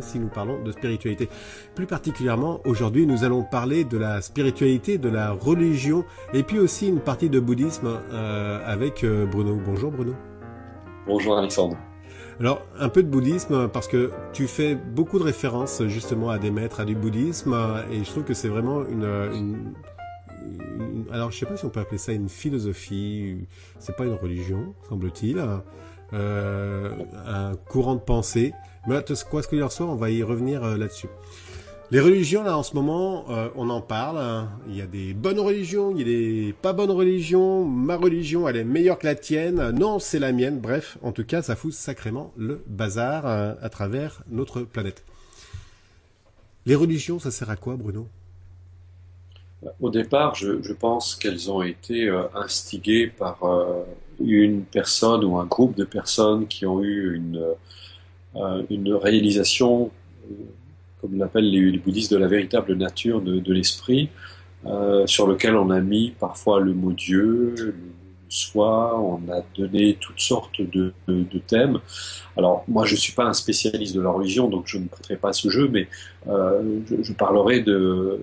si nous parlons de spiritualité. Plus particulièrement, aujourd'hui, nous allons parler de la spiritualité, de la religion, et puis aussi une partie de bouddhisme avec Bruno. Bonjour Bruno. Bonjour Alexandre. Alors, un peu de bouddhisme, parce que tu fais beaucoup de références justement à des maîtres, à du bouddhisme, et je trouve que c'est vraiment alors je sais pas si on peut appeler ça une philosophie, c'est pas une religion, semble-t-il, un courant de pensée. Mais là, quoi ce qu'il en soit, on va y revenir là-dessus. Les religions, là, en ce moment, on en parle. Hein. Il y a des bonnes religions, il y a des pas bonnes religions. Ma religion, elle est meilleure que la tienne. Non, c'est la mienne. Bref, en tout cas, ça fout sacrément le bazar à travers notre planète. Les religions, ça sert à quoi, Bruno ? Au départ, je pense qu'elles ont été instigées par une personne ou un groupe de personnes qui ont eu une réalisation, comme l'appellent les bouddhistes, de la véritable nature de l'esprit, sur lequel on a mis parfois le mot Dieu, le soi, on a donné toutes sortes de thèmes. Alors, moi, je ne suis pas un spécialiste de la religion, donc je ne prêterai pas à ce jeu, mais je parlerai de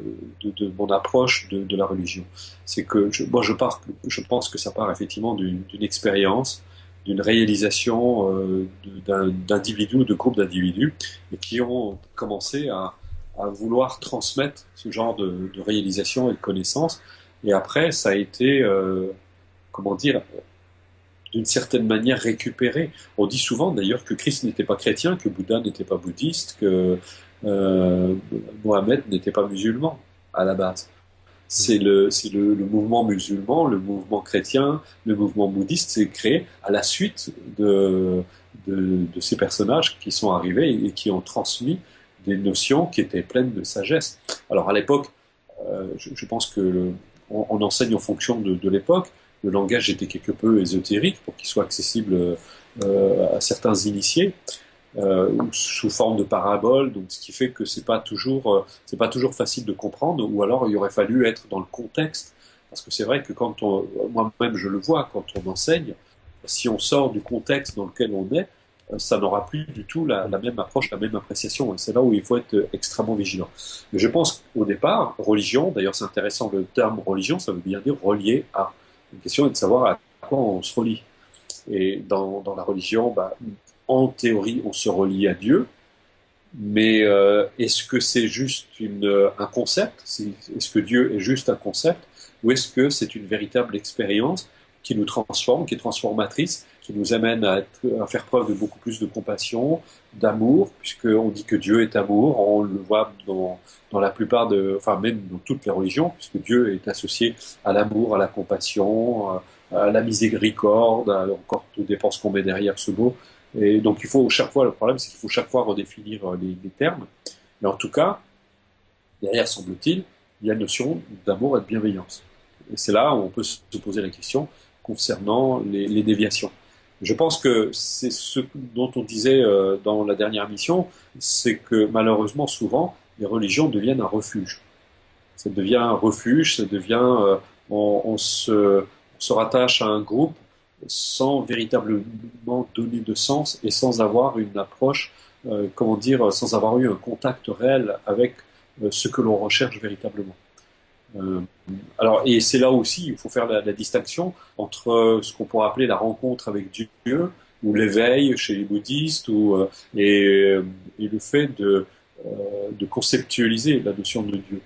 mon approche de la religion. C'est que je pense que ça part effectivement d'une expérience, d'une réalisation d'individus ou de groupes d'individus, et qui ont commencé à vouloir transmettre ce genre de réalisation et de connaissances. Et après, ça a été, comment dire, d'une certaine manière récupéré. On dit souvent d'ailleurs que Christ n'était pas chrétien, que Bouddha n'était pas bouddhiste, que Mohamed n'était pas musulman à la base. C'est le mouvement musulman, le mouvement chrétien, le mouvement bouddhiste s'est créé à la suite de ces personnages qui sont arrivés et qui ont transmis des notions qui étaient pleines de sagesse. Alors à l'époque, je pense que on enseigne en fonction de l'époque. Le langage était quelque peu ésotérique pour qu'il soit accessible à certains initiés, ou sous forme de paraboles, donc ce qui fait que c'est pas toujours facile de comprendre, ou alors il aurait fallu être dans le contexte, parce que c'est vrai que moi-même je le vois, quand on enseigne, si on sort du contexte dans lequel on est, ça n'aura plus du tout la même approche, la même appréciation, et c'est là où il faut être extrêmement vigilant. Mais je pense qu'au départ, religion, d'ailleurs c'est intéressant, le terme religion, ça veut bien dire relié à. La question est de savoir à quoi on se relie. Et dans la religion, en théorie, on se relie à Dieu, mais est-ce que c'est juste un concept ? Est-ce que Dieu est juste un concept ? Ou est-ce que c'est une véritable expérience qui nous transforme, qui est transformatrice, qui nous amène à faire preuve de beaucoup plus de compassion, d'amour, puisqu'on dit que Dieu est amour, on le voit dans la plupart même dans toutes les religions, puisque Dieu est associé à l'amour, à la compassion, à la miséricorde, encore tout dépend ce qu'on met derrière ce mot. Et donc le problème c'est qu'il faut chaque fois redéfinir les termes, mais en tout cas, derrière, semble-t-il, il y a une notion d'amour et de bienveillance. Et c'est là où on peut se poser la question concernant les déviations. Je pense que c'est ce dont on disait dans la dernière émission, c'est que malheureusement, souvent, les religions deviennent un refuge. Ça devient un refuge, ça devient... on se rattache à un groupe sans véritablement donner de sens et sans avoir une approche, sans avoir eu un contact réel avec ce que l'on recherche véritablement. Alors, et c'est là aussi, il faut faire la distinction entre ce qu'on pourrait appeler la rencontre avec Dieu, ou l'éveil chez les bouddhistes, et le fait de conceptualiser la notion de Dieu.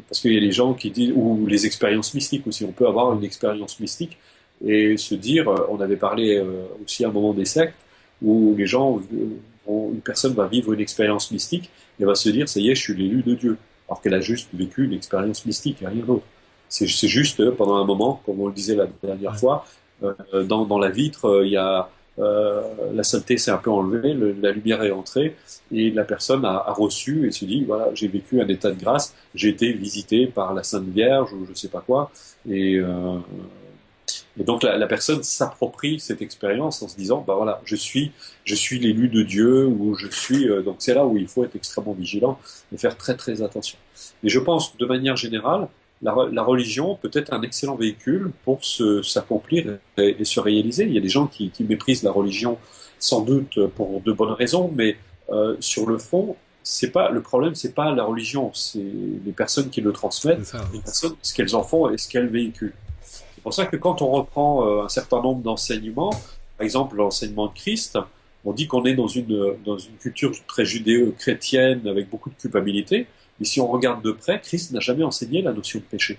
Parce qu'il y a les gens qui disent, ou les expériences mystiques aussi, on peut avoir une expérience mystique et se dire, on avait parlé aussi à un moment des sectes, où les gens, une personne va vivre une expérience mystique et va se dire, ça y est, je suis l'élu de Dieu. Alors qu'elle a juste vécu une expérience mystique et rien d'autre. C'est juste, pendant un moment, comme on le disait la dernière fois, dans la vitre, il y a la saleté s'est un peu enlevée, la lumière est entrée, et la personne a reçu et se dit, voilà, j'ai vécu un état de grâce, j'ai été visité par la Sainte Vierge, ou je sais pas quoi, et donc la personne s'approprie cette expérience en se disant, voilà, je suis l'élu de Dieu, ou donc c'est là où il faut être extrêmement vigilant et faire très très attention. Et je pense, de manière générale, la religion peut être un excellent véhicule pour s'accomplir et se réaliser. Il y a des gens qui méprisent la religion sans doute pour de bonnes raisons, mais sur le fond, le problème, c'est pas la religion, c'est les personnes qui le transmettent, C'est ça. les personnes, ce qu'elles en font et ce qu'elles véhiculent. C'est pour ça que quand on reprend un certain nombre d'enseignements, par exemple l'enseignement de Christ, on dit qu'on est dans une culture très judéo-chrétienne avec beaucoup de culpabilité, mais si on regarde de près, Christ n'a jamais enseigné la notion de péché.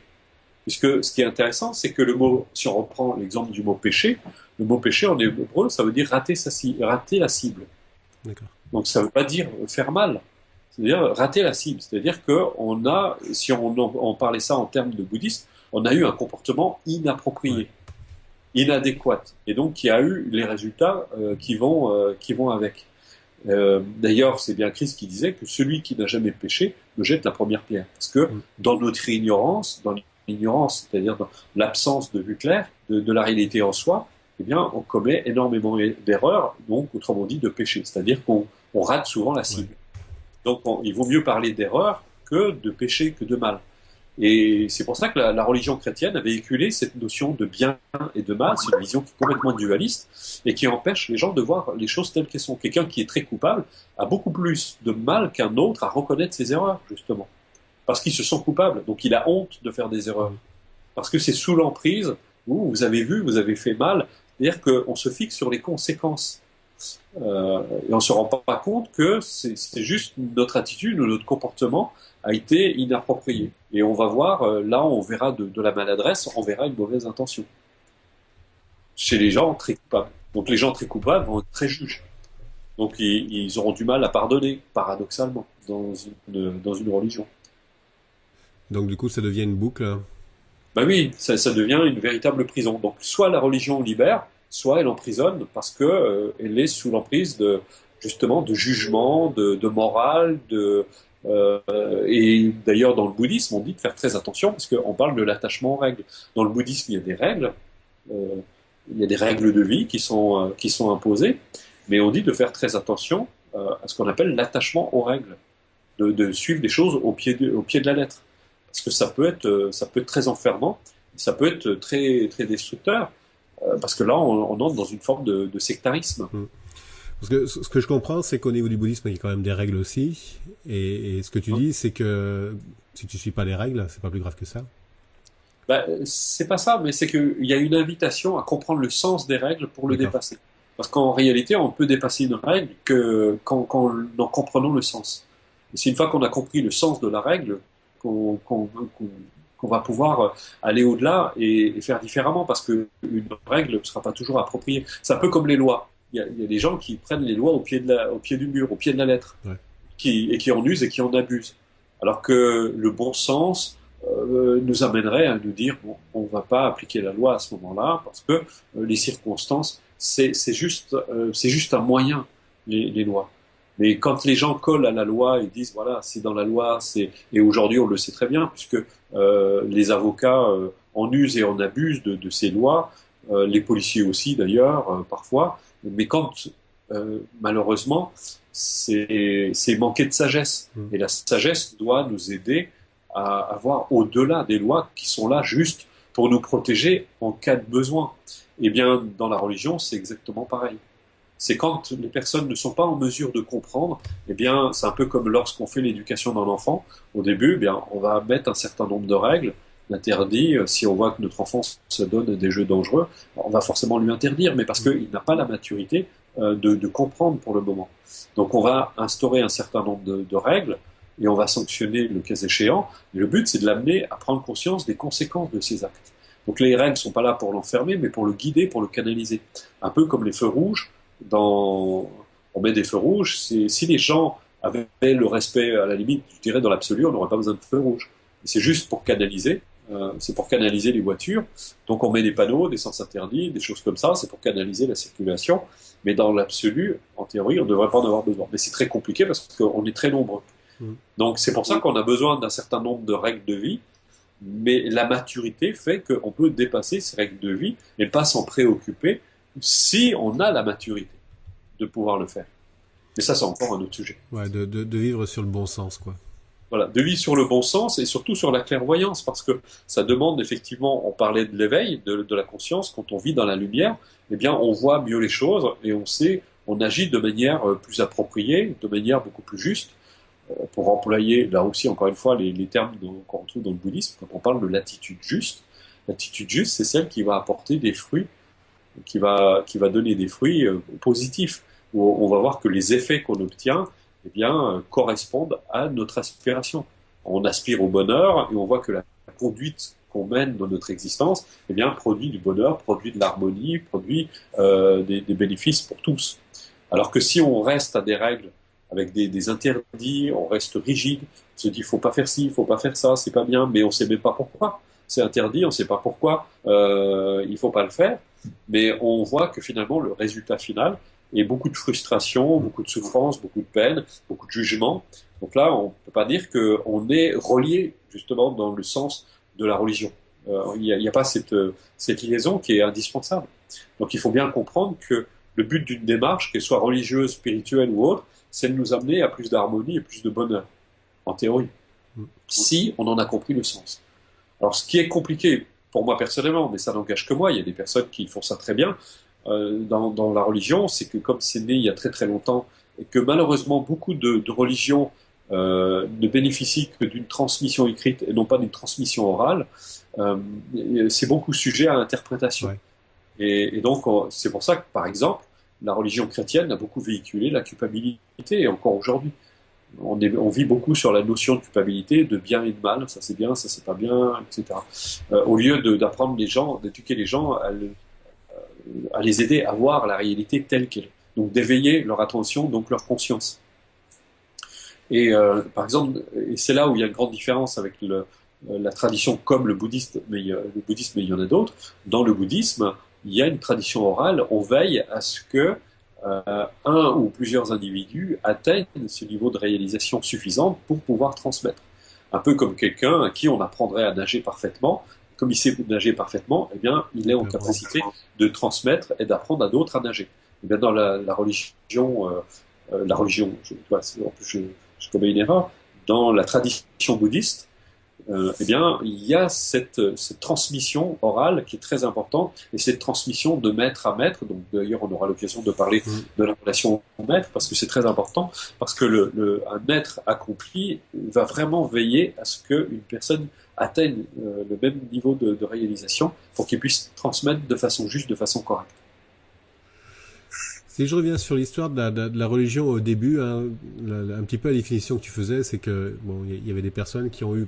Puisque ce qui est intéressant, c'est que le mot, si on reprend l'exemple du mot péché, le mot péché en hébreu, ça veut dire rater la cible. D'accord. Donc ça ne veut pas dire faire mal, c'est-à-dire rater la cible. C'est-à-dire que si on parlait ça en termes de bouddhiste, on a eu un comportement inapproprié, inadéquat, et donc qui a eu les résultats qui vont avec. D'ailleurs, c'est bien Christ qui disait que celui qui n'a jamais péché me jette la première pierre, parce que dans notre ignorance, c'est-à-dire dans l'absence de vue claire de la réalité en soi, eh bien, on commet énormément d'erreurs, donc autrement dit de péché, c'est-à-dire qu'on rate souvent la cible. Donc il vaut mieux parler d'erreur que de péché, que de mal. Et c'est pour ça que la religion chrétienne a véhiculé cette notion de bien et de mal. C'est une vision qui est complètement dualiste et qui empêche les gens de voir les choses telles qu'elles sont. Quelqu'un qui est très coupable a beaucoup plus de mal qu'un autre à reconnaître ses erreurs, justement. Parce qu'il se sent coupable, donc il a honte de faire des erreurs. Parce que c'est sous l'emprise où vous avez fait mal, c'est-à-dire qu'on se fixe sur les conséquences. Et on ne se rend pas compte que c'est juste notre attitude ou notre comportement a été inapproprié. Et on va voir, là on verra de la maladresse, on verra une mauvaise intention. Chez les gens très coupables. Donc les gens très coupables vont être très juges. Donc ils auront du mal à pardonner, paradoxalement, dans une religion. Donc du coup, ça devient une boucle. Ben oui, ça devient une véritable prison. Donc soit la religion libère, soit elle emprisonne parce que elle est sous l'emprise justement de jugement, de morale, et d'ailleurs dans le bouddhisme on dit de faire très attention parce qu'on parle de l'attachement aux règles. Dans le bouddhisme il y a des règles, il y a des règles de vie qui sont imposées, mais on dit de faire très attention à ce qu'on appelle l'attachement aux règles, de suivre des choses au pied de la lettre, parce que ça peut être très enfermant, ça peut être très très destructeur. Parce que là, on entre dans une forme de sectarisme. Parce que ce que je comprends, c'est qu'au niveau du bouddhisme, il y a quand même des règles aussi. Et ce que tu dis, c'est que si tu suis pas les règles, c'est pas plus grave que ça. C'est pas ça, mais c'est qu'il y a une invitation à comprendre le sens des règles pour le dépasser. Parce qu'en réalité, on peut dépasser une règle qu'en en comprenant le sens. Et c'est une fois qu'on a compris le sens de la règle qu'on va pouvoir aller au-delà et faire différemment, parce qu'une règle ne sera pas toujours appropriée. C'est un peu comme les lois. Il y a des gens qui prennent les lois au pied du mur, au pied de la lettre, et qui en usent et qui en abusent. Alors que le bon sens nous amènerait à nous dire bon, on ne va pas appliquer la loi à ce moment-là, parce que les circonstances, c'est juste un moyen, les lois. Mais quand les gens collent à la loi et disent voilà, c'est dans la loi, et aujourd'hui on le sait très bien, puisque les avocats en usent et en abusent de ces lois, les policiers aussi d'ailleurs, parfois, mais quand malheureusement c'est manquer de sagesse. Et la sagesse doit nous aider à avoir au-delà des lois qui sont là juste pour nous protéger en cas de besoin. Eh bien, dans la religion, c'est exactement pareil. C'est quand les personnes ne sont pas en mesure de comprendre, eh bien, c'est un peu comme lorsqu'on fait l'éducation d'un enfant. Au début, eh bien, on va mettre un certain nombre de règles, d'interdits. Si on voit que notre enfant se donne des jeux dangereux, on va forcément lui interdire, mais parce qu'il n'a pas la maturité de comprendre pour le moment. Donc, on va instaurer un certain nombre de règles et on va sanctionner le cas échéant. Et le but, c'est de l'amener à prendre conscience des conséquences de ses actes. Donc, les règles ne sont pas là pour l'enfermer, mais pour le guider, pour le canaliser. Un peu comme les feux rouges. On met des feux rouges. Si les gens avaient le respect, à la limite, je dirais dans l'absolu, on n'aurait pas besoin de feux rouges. C'est juste pour canaliser. C'est pour canaliser les voitures. Donc on met des panneaux, des sens interdits, des choses comme ça. C'est pour canaliser la circulation. Mais dans l'absolu, en théorie, on ne devrait pas en avoir besoin. Mais c'est très compliqué parce qu'on est très nombreux. Donc c'est pour ça qu'on a besoin d'un certain nombre de règles de vie. Mais la maturité fait qu'on peut dépasser ces règles de vie et pas s'en préoccuper si on a la maturité de pouvoir le faire. Mais ça, c'est encore un autre sujet. Ouais, de vivre sur le bon sens, quoi. Voilà, de vivre sur le bon sens et surtout sur la clairvoyance, parce que ça demande effectivement, on parlait de l'éveil, de la conscience, quand on vit dans la lumière, eh bien on voit mieux les choses et on sait on agit de manière plus appropriée, de manière beaucoup plus juste, pour employer là aussi encore une fois les termes qu'on retrouve dans le bouddhisme quand on parle de l'attitude juste. L'attitude juste, c'est celle qui va apporter des fruits, qui va donner des fruits positifs, où on va voir que les effets qu'on obtient, eh bien, correspondent à notre aspiration. On aspire au bonheur et on voit que la conduite qu'on mène dans notre existence, eh bien, produit du bonheur, produit de l'harmonie, produit des bénéfices pour tous. Alors que si on reste à des règles avec des interdits, on reste rigide, on se dit faut pas faire ci, faut pas faire ça, c'est pas bien, mais on sait même pas pourquoi. C'est interdit, on sait pas pourquoi il faut pas le faire, mais on voit que finalement le résultat final est beaucoup de frustration, beaucoup de souffrance, beaucoup de peine, beaucoup de jugement. Donc là, on peut pas dire qu'on est relié justement dans le sens de la religion. Il n'y a pas cette liaison qui est indispensable. Donc il faut bien comprendre que le but d'une démarche, qu'elle soit religieuse, spirituelle ou autre, c'est de nous amener à plus d'harmonie et plus de bonheur, en théorie, si on en a compris le sens. Alors ce qui est compliqué pour moi personnellement, mais ça n'engage que moi, il y a des personnes qui font ça très bien, dans la religion, c'est que comme c'est né il y a très très longtemps, et que malheureusement beaucoup de religions ne bénéficient que d'une transmission écrite et non pas d'une transmission orale, c'est beaucoup sujet à l'interprétation. Ouais. Et donc, c'est pour ça que, par exemple, la religion chrétienne a beaucoup véhiculé la culpabilité, et encore aujourd'hui. On vit beaucoup sur la notion de culpabilité, de bien et de mal, ça c'est bien, ça c'est pas bien, etc. Au lieu d'apprendre les gens, d'éduquer les gens à les aider à voir la réalité telle qu'elle est. Donc d'éveiller leur attention, donc leur conscience. Et par exemple, et c'est là où il y a une grande différence avec la tradition comme le bouddhisme, mais il y en a d'autres. Dans le bouddhisme, il y a une tradition orale, on veille à ce que un ou plusieurs individus atteignent ce niveau de réalisation suffisante pour pouvoir transmettre. Un peu comme quelqu'un à qui on apprendrait à nager parfaitement, comme il sait nager parfaitement, eh bien, il est en capacité de transmettre et d'apprendre à d'autres à nager. Eh bien, dans la religion, je commets une erreur, dans la tradition bouddhiste, eh bien, il y a cette transmission orale qui est très importante, et cette transmission de maître à maître. Donc, d'ailleurs, on aura l'occasion de parler de la relation au maître, parce que c'est très important, parce que un maître accompli va vraiment veiller à ce qu'une personne atteigne le même niveau de réalisation pour qu'il puisse transmettre de façon juste, de façon correcte. Si je reviens sur l'histoire de la religion au début, hein, un petit peu la définition que tu faisais, c'est que bon, il y avait des personnes qui ont eu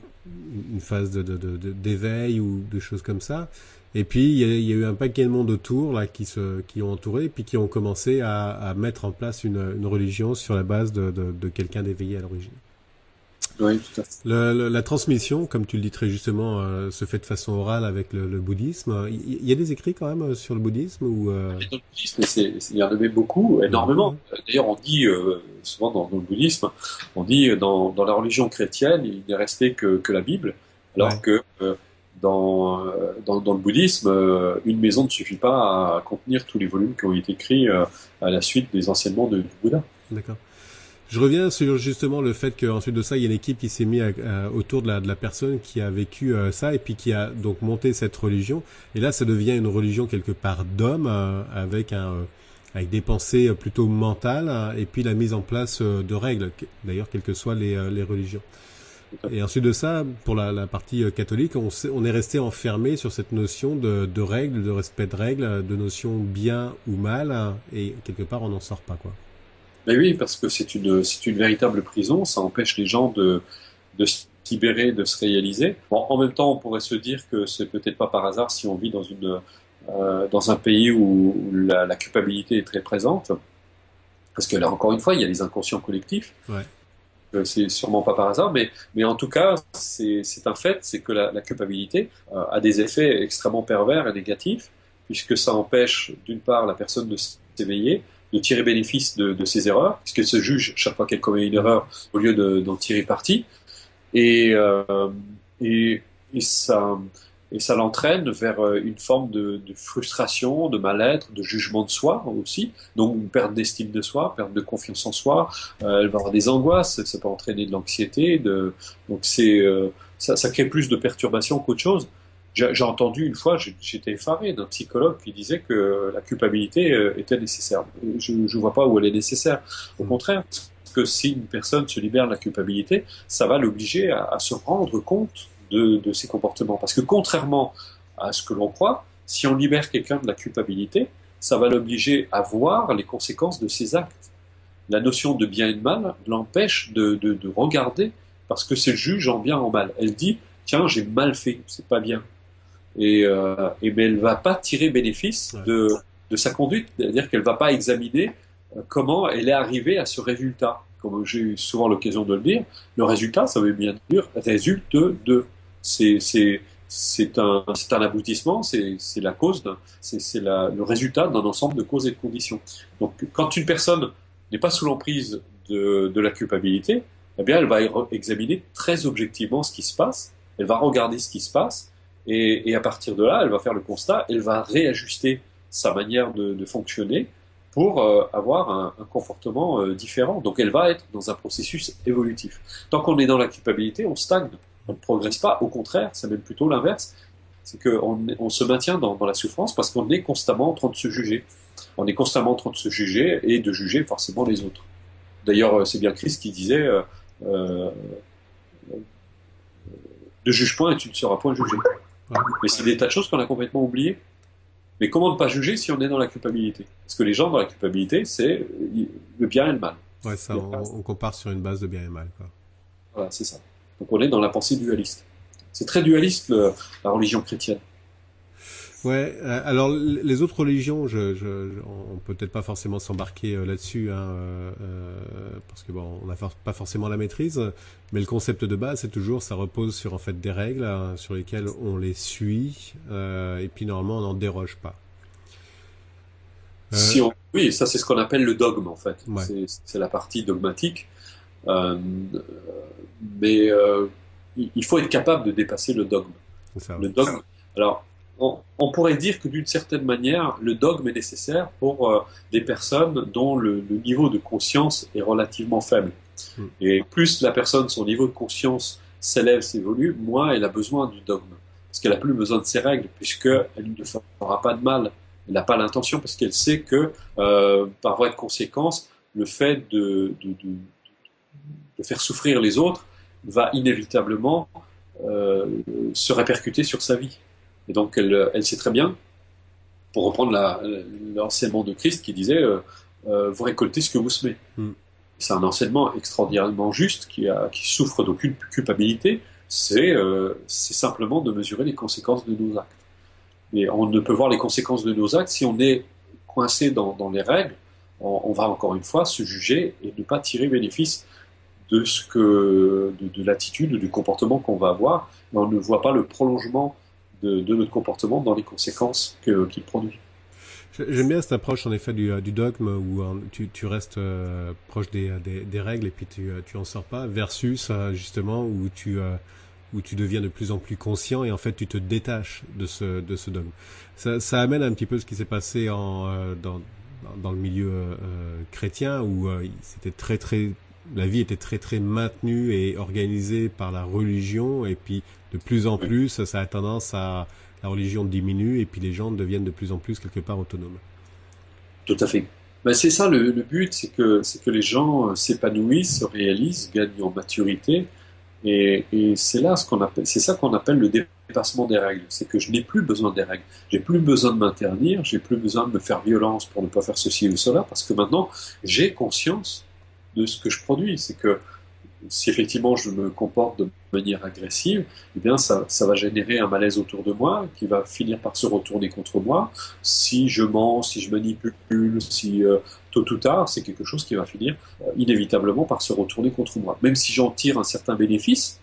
une phase d'éveil ou de choses comme ça, et puis il y a eu un paquet de monde autour là qui ont entouré, et puis qui ont commencé à mettre en place une religion sur la base de quelqu'un d'éveillé à l'origine. Oui, tout à fait. La transmission, comme tu le dis très justement, se fait de façon orale avec le bouddhisme. Il y a des écrits quand même sur le bouddhisme ou Dans le bouddhisme, il y en avait beaucoup, énormément. D'ailleurs, on dit souvent dans le bouddhisme, on dit dans la religion chrétienne, il n'est resté que la Bible, alors que dans le bouddhisme, une maison ne suffit pas à contenir tous les volumes qui ont été écrits à la suite des enseignements du Bouddha. D'accord. Je reviens sur justement le fait qu'ensuite de ça, il y a une équipe qui s'est mise autour de la personne qui a vécu ça et puis qui a donc monté cette religion. Et là, ça devient une religion quelque part d'homme avec des pensées plutôt mentales et puis la mise en place de règles, d'ailleurs, quelles que soient les religions. Et ensuite de ça, pour la partie catholique, on est resté enfermé sur cette notion de règles, de respect de règles, de notion bien ou mal, et quelque part, on n'en sort pas, quoi. Mais oui, parce que c'est une véritable prison, ça empêche les gens de se libérer, de se réaliser. Bon, en même temps, on pourrait se dire que c'est peut-être pas par hasard si on vit dans un pays où la culpabilité est très présente, parce que là, encore une fois, il y a les inconscients collectifs. Ouais. C'est sûrement pas par hasard, mais en tout cas, c'est un fait, c'est que la culpabilité a des effets extrêmement pervers et négatifs, puisque ça empêche, d'une part, la personne de s'éveiller, de tirer bénéfice de ses erreurs, puisqu'elle se juge chaque fois qu'elle commet une erreur au lieu d'en tirer parti, et ça l'entraîne vers une forme de frustration, de mal-être, de jugement de soi aussi, donc une perte d'estime de soi, perte de confiance en soi. Elle va avoir des angoisses, ça peut entraîner de l'anxiété, donc ça crée plus de perturbations qu'autre chose. J'ai entendu une fois, j'étais effaré d'un psychologue qui disait que la culpabilité était nécessaire. Je ne vois pas où elle est nécessaire. Au contraire, parce que si une personne se libère de la culpabilité, ça va l'obliger à se rendre compte de ses comportements. Parce que contrairement à ce que l'on croit, si on libère quelqu'un de la culpabilité, ça va l'obliger à voir les conséquences de ses actes. La notion de bien et de mal l'empêche de regarder, parce que c'est le juge en bien en mal. Elle dit, tiens, j'ai mal fait, c'est pas bien. Mais elle va pas tirer bénéfice de sa conduite, c'est-à-dire qu'elle va pas examiner comment elle est arrivée à ce résultat. Comme j'ai eu souvent l'occasion de le dire, le résultat, ça veut bien dire résulte de. C'est un aboutissement, c'est la cause, c'est le résultat d'un ensemble de causes et de conditions. Donc, quand une personne n'est pas sous l'emprise de la culpabilité, eh bien, elle va examiner très objectivement ce qui se passe, elle va regarder ce qui se passe, et à partir de là, elle va faire le constat, elle va réajuster sa manière de fonctionner pour avoir un comportement différent. Donc, elle va être dans un processus évolutif. Tant qu'on est dans la culpabilité, on stagne. On ne progresse pas, au contraire, c'est même plutôt l'inverse. C'est qu'on se maintient dans la souffrance parce qu'on est constamment en train de se juger. On est constamment en train de se juger et de juger forcément les autres. D'ailleurs, c'est bien Christ qui disait ne juge point et tu ne seras point jugé. Mais c'est des tas de choses qu'on a complètement oubliées. Mais comment ne pas juger si on est dans la culpabilité? Parce que les gens dans la culpabilité, c'est le bien et le mal. Ouais, ça, on compare sur une base de bien et mal, quoi. Voilà, c'est ça. Donc on est dans la pensée dualiste. C'est très dualiste la religion chrétienne. Ouais, alors les autres religions, on peut peut-être pas forcément s'embarquer là-dessus, hein, parce que bon, on n'a pas forcément la maîtrise, mais le concept de base, c'est toujours, ça repose sur en fait des règles hein, sur lesquelles on les suit, et puis normalement on n'en déroge pas. Oui, ça c'est ce qu'on appelle le dogme en fait. Ouais. C'est la partie dogmatique. Mais il faut être capable de dépasser le dogme. Ça, Le dogme. Alors, on pourrait dire que d'une certaine manière, le dogme est nécessaire pour des personnes dont le niveau de conscience est relativement faible. Et plus la personne, son niveau de conscience s'élève, s'évolue, moins elle a besoin du dogme. Parce qu'elle n'a plus besoin de ses règles, puisqu'elle ne fera pas de mal. Elle n'a pas l'intention, parce qu'elle sait que, par voie de conséquence, le fait de faire souffrir les autres va inévitablement se répercuter sur sa vie. Et donc elle sait très bien, pour reprendre l'enseignement de Christ qui disait vous récoltez ce que vous semez. C'est un enseignement extraordinairement juste qui souffre d'aucune culpabilité, c'est simplement de mesurer les conséquences de nos actes. Et on ne peut voir les conséquences de nos actes si on est coincé dans les règles. On va encore une fois se juger et ne pas tirer bénéfice de l'attitude, du comportement qu'on va avoir, mais on ne voit pas le prolongement de notre comportement dans les conséquences qu'il produit. J'aime bien cette approche en effet du dogme où tu restes proche des règles et puis tu en sors pas, versus justement où tu deviens de plus en plus conscient et en fait tu te détaches de ce dogme. Ça amène un petit peu ce qui s'est passé dans le milieu chrétien où c'était la vie était très très maintenue et organisée par la religion et puis de plus en plus ça a tendance à la religion diminue et puis les gens deviennent de plus en plus quelque part autonomes. Tout à fait. Ben c'est ça le but, c'est que les gens s'épanouissent, se réalisent, gagnent en maturité et c'est ça qu'on appelle le dépassement des règles. C'est que je n'ai plus besoin des règles. J'ai plus besoin de m'interdire, j'ai plus besoin de me faire violence pour ne pas faire ceci ou cela parce que maintenant j'ai conscience de ce que je produis. C'est que si effectivement je me comporte de manière agressive, eh bien ça va générer un malaise autour de moi qui va finir par se retourner contre moi. Si je mens, si je manipule, si tôt ou tard, c'est quelque chose qui va finir inévitablement par se retourner contre moi. Même si j'en tire un certain bénéfice,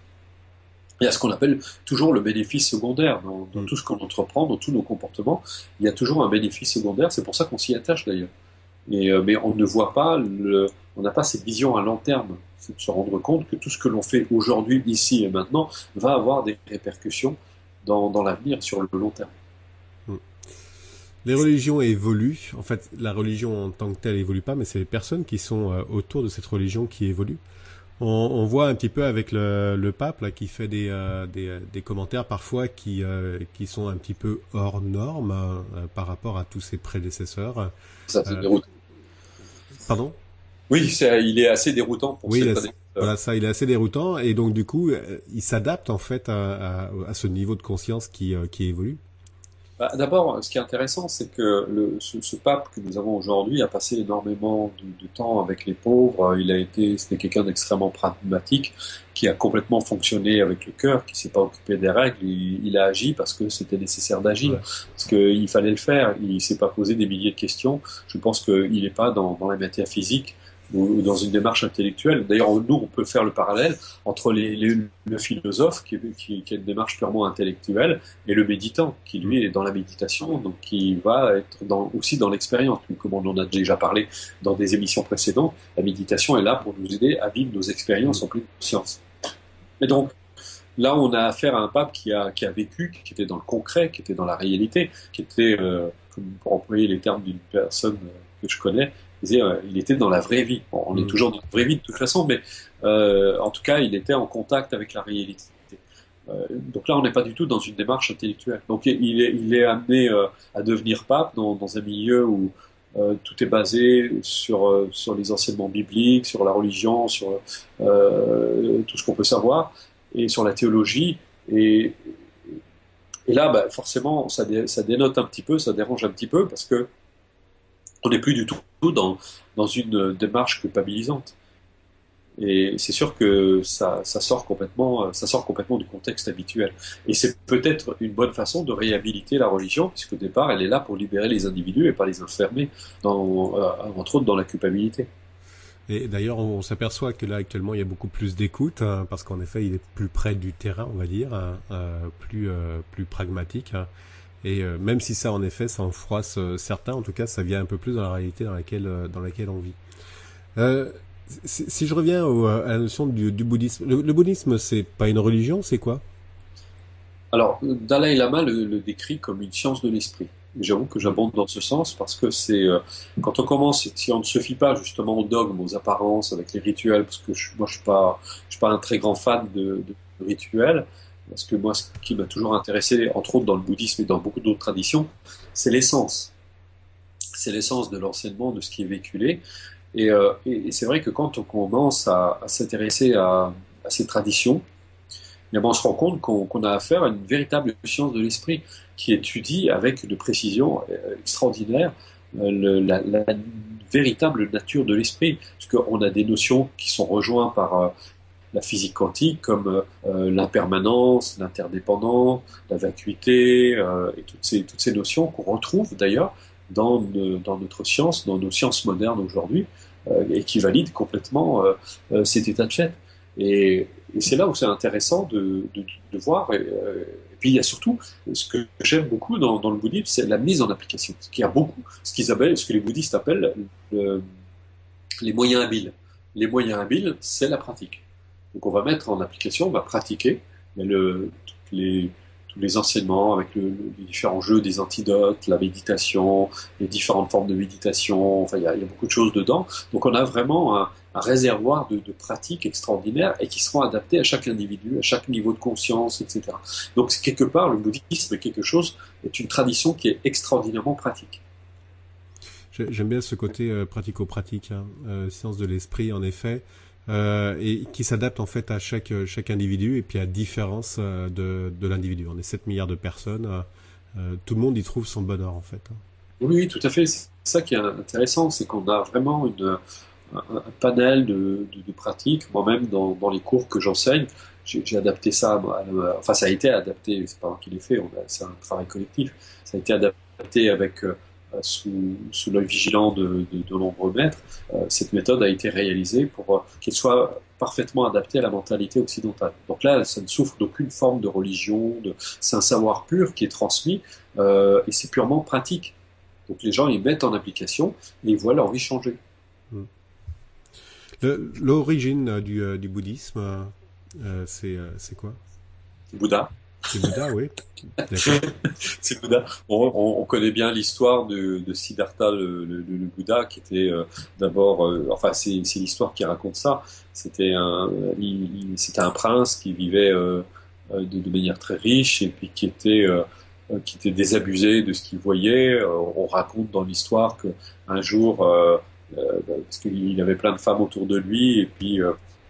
il y a ce qu'on appelle toujours le bénéfice secondaire. Dans tout ce qu'on entreprend, dans tous nos comportements, il y a toujours un bénéfice secondaire. C'est pour ça qu'on s'y attache d'ailleurs. Mais on ne voit pas on n'a pas cette vision à long terme. C'est de se rendre compte que tout ce que l'on fait aujourd'hui, ici et maintenant, va avoir des répercussions dans l'avenir, sur le long terme. Les religions évoluent. En fait, la religion en tant que telle évolue pas, mais c'est les personnes qui sont autour de cette religion qui évoluent. On voit un petit peu avec le pape là, qui fait des commentaires parfois qui sont un petit peu hors normes par rapport à tous ses prédécesseurs. Ça c'est Euh, déroutant. Pardon? Oui, il est assez déroutant pour Oui, certains éditeurs. voilà ça, il est assez déroutant et donc du coup, il s'adapte en fait à ce niveau de conscience qui évolue. Bah, d'abord, ce qui est intéressant, c'est que ce pape que nous avons aujourd'hui a passé énormément de temps avec les pauvres. C'était quelqu'un d'extrêmement pragmatique, qui a complètement fonctionné avec le cœur, qui s'est pas occupé des règles. Il a agi parce que c'était nécessaire d'agir, Ouais. parce qu'il fallait le faire. Il s'est pas posé des milliers de questions. Je pense qu'il n'est pas dans la matière physique ou dans une démarche intellectuelle. D'ailleurs, nous, on peut faire le parallèle entre le philosophe, qui a une démarche purement intellectuelle, et le méditant, qui Mm. lui est dans la méditation, donc qui va être aussi dans l'expérience. Comme on en a déjà parlé dans des émissions précédentes, la méditation est là pour nous aider à vivre nos expériences Mm. en pleine conscience. Et donc, là, on a affaire à un pape qui a vécu, qui était dans le concret, qui était dans la réalité, qui était, pour employer les termes d'une personne que je connais, il était dans la vraie vie. Bon, on est Mm. toujours dans la vraie vie de toute façon, mais en tout cas, il était en contact avec la réalité. Donc là, on n'est pas du tout dans une démarche intellectuelle. Donc il est amené à devenir pape dans un milieu où tout est basé sur les enseignements bibliques, sur la religion, sur tout ce qu'on peut savoir, et sur la théologie. Et là, bah, forcément, ça dénote un petit peu, ça dérange un petit peu, parce que on n'est plus du tout dans une démarche culpabilisante. Et c'est sûr que ça sort complètement du contexte habituel. Et c'est peut-être une bonne façon de réhabiliter la religion, puisque au départ, elle est là pour libérer les individus et pas les enfermer, entre autres dans la culpabilité. Et d'ailleurs, on s'aperçoit que là actuellement, il y a beaucoup plus d'écoute hein, parce qu'en effet, il est plus près du terrain, on va dire, hein, plus pragmatique. Hein. Et même si ça, en effet, ça en froisse certains, en tout cas, ça vient un peu plus dans la réalité dans laquelle on vit. Euh, si je reviens à la notion du bouddhisme, le bouddhisme, c'est pas une religion, c'est quoi? Alors, Dalai Lama le décrit comme une science de l'esprit. J'avoue que j'abonde dans ce sens parce que quand on commence, si on ne se fie pas justement aux dogmes, aux apparences, avec les rituels, parce que moi je suis pas un très grand fan de rituels, parce que moi ce qui m'a toujours intéressé, entre autres dans le bouddhisme et dans beaucoup d'autres traditions, c'est l'essence. C'est l'essence de l'enseignement, de ce qui est véhiculé. Et c'est vrai que quand on commence à s'intéresser à ces traditions, eh ben, on se rend compte qu'on a affaire à une véritable science de l'esprit qui étudie avec une précision extraordinaire la véritable nature de l'esprit. Parce qu'on a des notions qui sont rejointes par la physique quantique, comme l'impermanence, l'interdépendance, la vacuité, et toutes ces notions qu'on retrouve d'ailleurs dans notre science, dans nos sciences modernes aujourd'hui, et qui valident complètement cet état de fait. Et c'est là où c'est intéressant de voir. Et puis il y a surtout ce que j'aime beaucoup dans le bouddhisme, c'est la mise en application. Ce qu'il y a beaucoup, ce que les bouddhistes appellent les moyens habiles. Les moyens habiles, c'est la pratique. Donc on va mettre en application, on va pratiquer tous les enseignements avec les différents jeux, des antidotes, la méditation, les différentes formes de méditation. Enfin, il y a beaucoup de choses dedans. Donc on a vraiment un réservoir de pratiques extraordinaires et qui seront adaptées à chaque individu, à chaque niveau de conscience, etc. Donc quelque part, le bouddhisme est une tradition qui est extraordinairement pratique. J'aime bien ce côté pratico-pratique, hein, science de l'esprit en effet, et qui s'adapte en fait à chaque individu et puis à différence de l'individu. On est 7 milliards de personnes, tout le monde y trouve son bonheur en fait. Hein. Oui, oui, tout à fait. C'est ça qui est intéressant, c'est qu'on a vraiment un panel de pratiques. Moi-même, dans les cours que j'enseigne, j'ai adapté ça. Enfin, ça a été adapté. C'est pas moi qui l'ai fait. C'est un travail collectif. Ça a été adapté avec sous l'œil vigilant de nombreux maîtres. Cette méthode a été réalisée pour qu'elle soit parfaitement adaptée à la mentalité occidentale. Donc là, ça ne souffre d'aucune forme de religion. C'est un savoir pur qui est transmis et c'est purement pratique. Donc les gens ils mettent en application et ils voient leur vie changer. Mm. L'origine du bouddhisme, c'est quoi? Bouddha. C'est Bouddha, oui. D'accord. C'est Bouddha. On connaît bien l'histoire de Siddhartha, le Bouddha, qui était d'abord, enfin c'est l'histoire qui raconte ça. C'était c'était un prince qui vivait de manière très riche et puis qui était désabusé de ce qu'il voyait. On raconte dans l'histoire que un jour, parce qu'il avait plein de femmes autour de lui et puis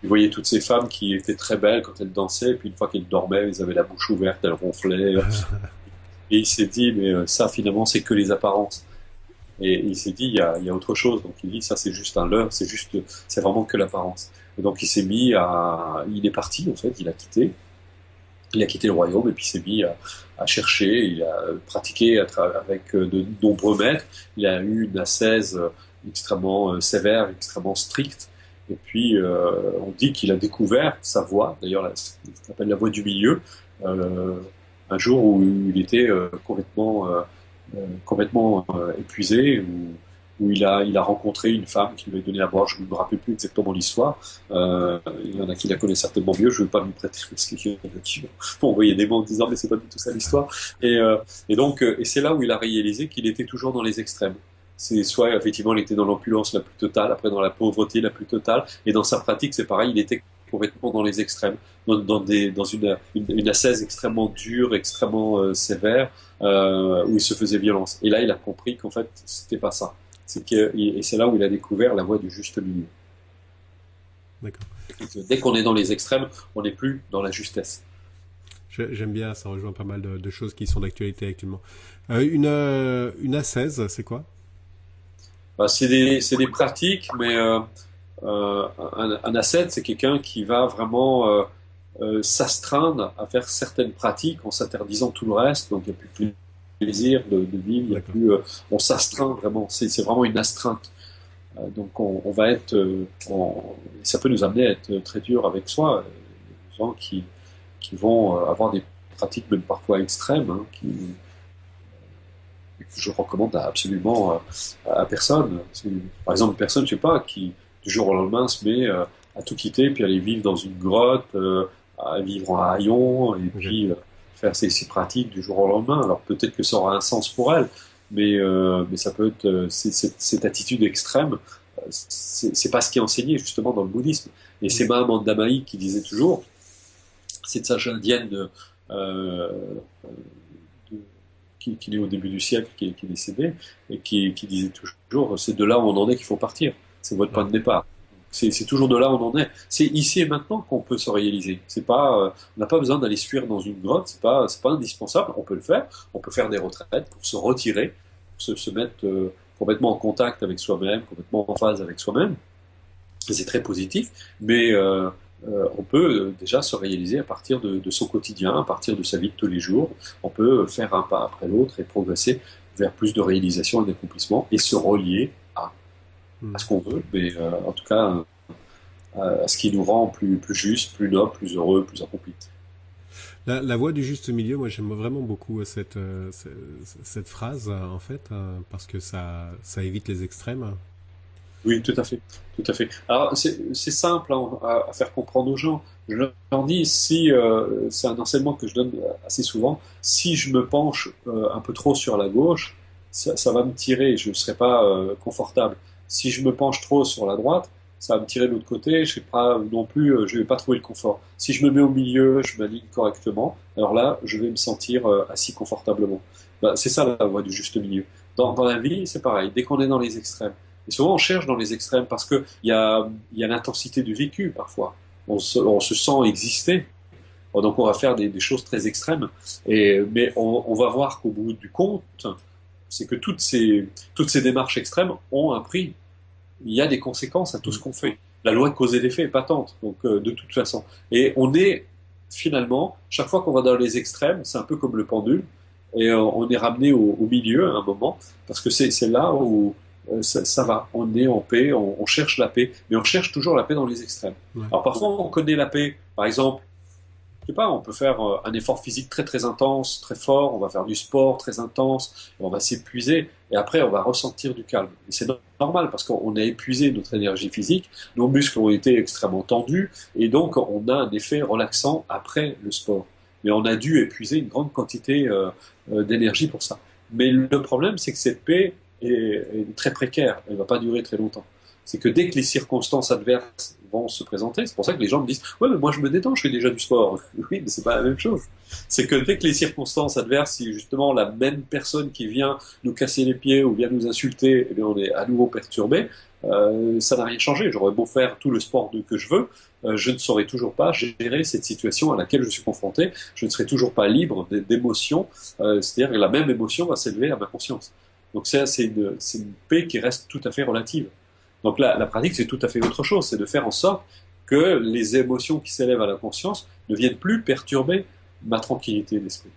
il voyait toutes ces femmes qui étaient très belles quand elles dansaient, et puis une fois qu'elles dormaient, elles avaient la bouche ouverte, elles ronflaient. Et il s'est dit, mais ça finalement, c'est que les apparences. Et il s'est dit, il y a autre chose. Donc il dit, ça c'est juste un leurre, c'est vraiment que l'apparence. Et donc il s'est mis il est parti en fait, il a quitté le royaume et puis il s'est mis à chercher, il a pratiqué avec de nombreux maîtres, il a eu une ascèse extrêmement sévère, extrêmement stricte. Et puis, on dit qu'il a découvert sa voie, d'ailleurs, ce qu'on appelle la voie du milieu, un jour où il était complètement épuisé, où il a rencontré une femme qui lui a donné à boire. Je ne me rappelle plus exactement l'histoire. Il y en a qui la connaissent certainement mieux. Je ne veux pas m'y prêter parce qu'il y en a qui vont envoyer des mots en disant mais c'est pas du tout ça l'histoire. Et donc, et c'est là où il a réalisé qu'il était toujours dans les extrêmes. C'est soit effectivement il était dans l'opulence la plus totale, après dans la pauvreté la plus totale, et dans sa pratique c'est pareil, il était complètement dans les extrêmes, dans une ascèse extrêmement dure, extrêmement sévère, où il se faisait violence. Et là il a compris qu'en fait c'était pas ça. Et c'est là où il a découvert la voie du juste milieu. D'accord. Dès qu'on est dans les extrêmes, on n'est plus dans la justesse. J'aime bien, ça rejoint pas mal de choses qui sont d'actualité actuellement. Une ascèse, c'est quoi? Bah, c'est des pratiques, mais un ascète, c'est quelqu'un qui va vraiment s'astreindre à faire certaines pratiques en s'interdisant tout le reste. Donc il n'y a plus de plaisir de vivre, il y a plus, on s'astreint vraiment. C'est vraiment une astreinte. Donc on va être, ça peut nous amener à être très dur avec soi. Des gens qui vont avoir des pratiques même parfois extrêmes, hein, que je recommande absolument à personne. Par exemple, une personne, je sais pas, qui du jour au lendemain se met à tout quitter, puis aller vivre dans une grotte, à vivre en haillon, et puis faire ses pratiques du jour au lendemain. Alors peut-être que ça aura un sens pour elle, mais ça peut être cette attitude extrême. C'est pas ce qui est enseigné justement dans le bouddhisme. Et c'est Mahamanda Mahi qui disait toujours, cette sage indienne qui est né au début du siècle, qui est décédé, et qui disait toujours, c'est de là où on en est qu'il faut partir. C'est votre point de départ. C'est toujours de là où on en est. C'est ici et maintenant qu'on peut se réaliser. C'est pas, on n'a pas besoin d'aller se fuir dans une grotte. C'est pas indispensable. On peut le faire. On peut faire des retraites pour se retirer, pour se mettre complètement en contact avec soi-même, complètement en phase avec soi-même. C'est très positif, mais on peut déjà se réaliser à partir de son quotidien, à partir de sa vie de tous les jours. On peut faire un pas après l'autre et progresser vers plus de réalisation et d'accomplissement et se relier à ce qu'on veut, mais en tout cas à ce qui nous rend plus juste, plus noble, plus heureux, plus accompli. La voie du juste milieu, moi j'aime vraiment beaucoup cette phrase en fait, parce que ça évite les extrêmes. Oui, tout à fait, tout à fait. Alors c'est simple hein, à faire comprendre aux gens. Je leur dis si c'est un enseignement que je donne assez souvent. Si je me penche un peu trop sur la gauche, ça va me tirer. Je ne serai pas confortable. Si je me penche trop sur la droite, ça va me tirer de l'autre côté. Je sais pas non plus. Je vais pas trouver le confort. Si je me mets au milieu, je m'aligne correctement. Alors là, je vais me sentir assis confortablement. Ben, c'est ça la voie du juste milieu. Dans la vie, c'est pareil. Dès qu'on est dans les extrêmes. Et souvent, on cherche dans les extrêmes parce que il y a l'intensité du vécu parfois. On se sent exister. Donc, on va faire des choses très extrêmes. Mais on va voir qu'au bout du compte, c'est que toutes ces démarches extrêmes ont un prix. Il y a des conséquences à tout ce qu'on fait. La loi de cause et d'effet est patente. Donc, de toute façon. Et on est finalement, chaque fois qu'on va dans les extrêmes, c'est un peu comme le pendule. Et on est ramené au milieu à un moment parce que c'est là où ça va, on est en paix, on cherche la paix, mais on cherche toujours la paix dans les extrêmes. Ouais. Alors parfois on connaît la paix, par exemple, je sais pas, on peut faire un effort physique très très intense, très fort, on va faire du sport très intense, on va s'épuiser, et après on va ressentir du calme. Et c'est normal parce qu'on a épuisé notre énergie physique, nos muscles ont été extrêmement tendus, et donc on a un effet relaxant après le sport. mais on a dû épuiser une grande quantité d'énergie pour ça. Mais le problème, c'est que cette paix est très précaire, elle ne va pas durer très longtemps. C'est que dès que les circonstances adverses vont se présenter, c'est pour ça que les gens me disent « Ouais, mais moi je me détends, je fais déjà du sport. » Oui, mais c'est pas la même chose. C'est que dès que les circonstances adverses, si justement la même personne qui vient nous casser les pieds ou vient nous insulter, eh bien on est à nouveau perturbé, ça n'a rien changé. J'aurais beau faire tout le sport que je veux, je ne saurais toujours pas gérer cette situation à laquelle je suis confronté. Je ne serai toujours pas libre d'émotions, c'est-à-dire que la même émotion va s'élever à ma conscience. Donc ça, c'est une paix qui reste tout à fait relative. Donc la pratique, c'est tout à fait autre chose. C'est de faire en sorte que les émotions qui s'élèvent à la conscience ne viennent plus perturber ma tranquillité d'esprit.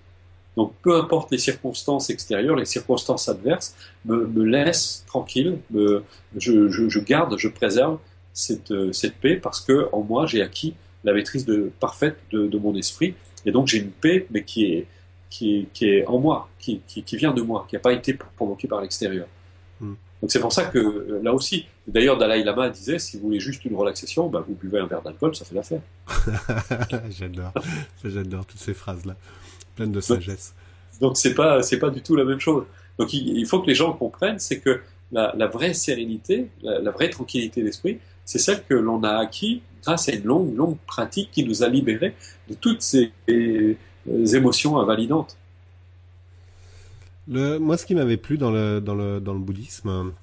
Donc peu importe les circonstances extérieures, les circonstances adverses me laissent tranquille, je garde, je préserve cette paix parce que en moi j'ai acquis la maîtrise parfaite de mon esprit et donc j'ai une paix mais qui est en moi, qui vient de moi, qui n'a pas été provoquée par l'extérieur. Donc c'est pour ça que là aussi, d'ailleurs Dalai Lama disait si vous voulez juste une relaxation, bah, vous buvez un verre d'alcool, ça fait l'affaire. J'adore toutes ces phrases-là, pleines de sagesse. Donc c'est pas du tout la même chose. Donc il faut que les gens comprennent, c'est que la vraie sérénité, la vraie tranquillité d'esprit, c'est celle que l'on a acquis grâce à une longue pratique qui nous a libérés de toutes ces émotions invalidantes. Moi, ce qui m'avait plu dans le bouddhisme,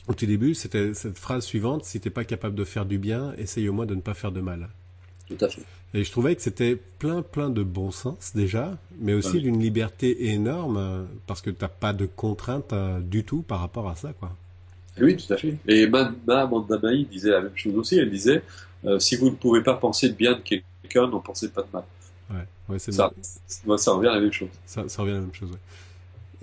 au tout début, c'était cette phrase suivante, si t'es pas capable de faire du bien, essaye au moins de ne pas faire de mal. Tout à fait. Et je trouvais que c'était plein de bon sens déjà, mais aussi Oui. d'une liberté énorme, parce que t'as pas de contraintes du tout par rapport à ça, quoi. Oui, tout à fait. Et Mandamaï disait la même chose aussi. Elle disait si vous ne pouvez pas penser de bien de quelqu'un, n'en pensez pas de mal. Ouais, c'est Ça revient à la même chose. ça revient à la même chose, ouais.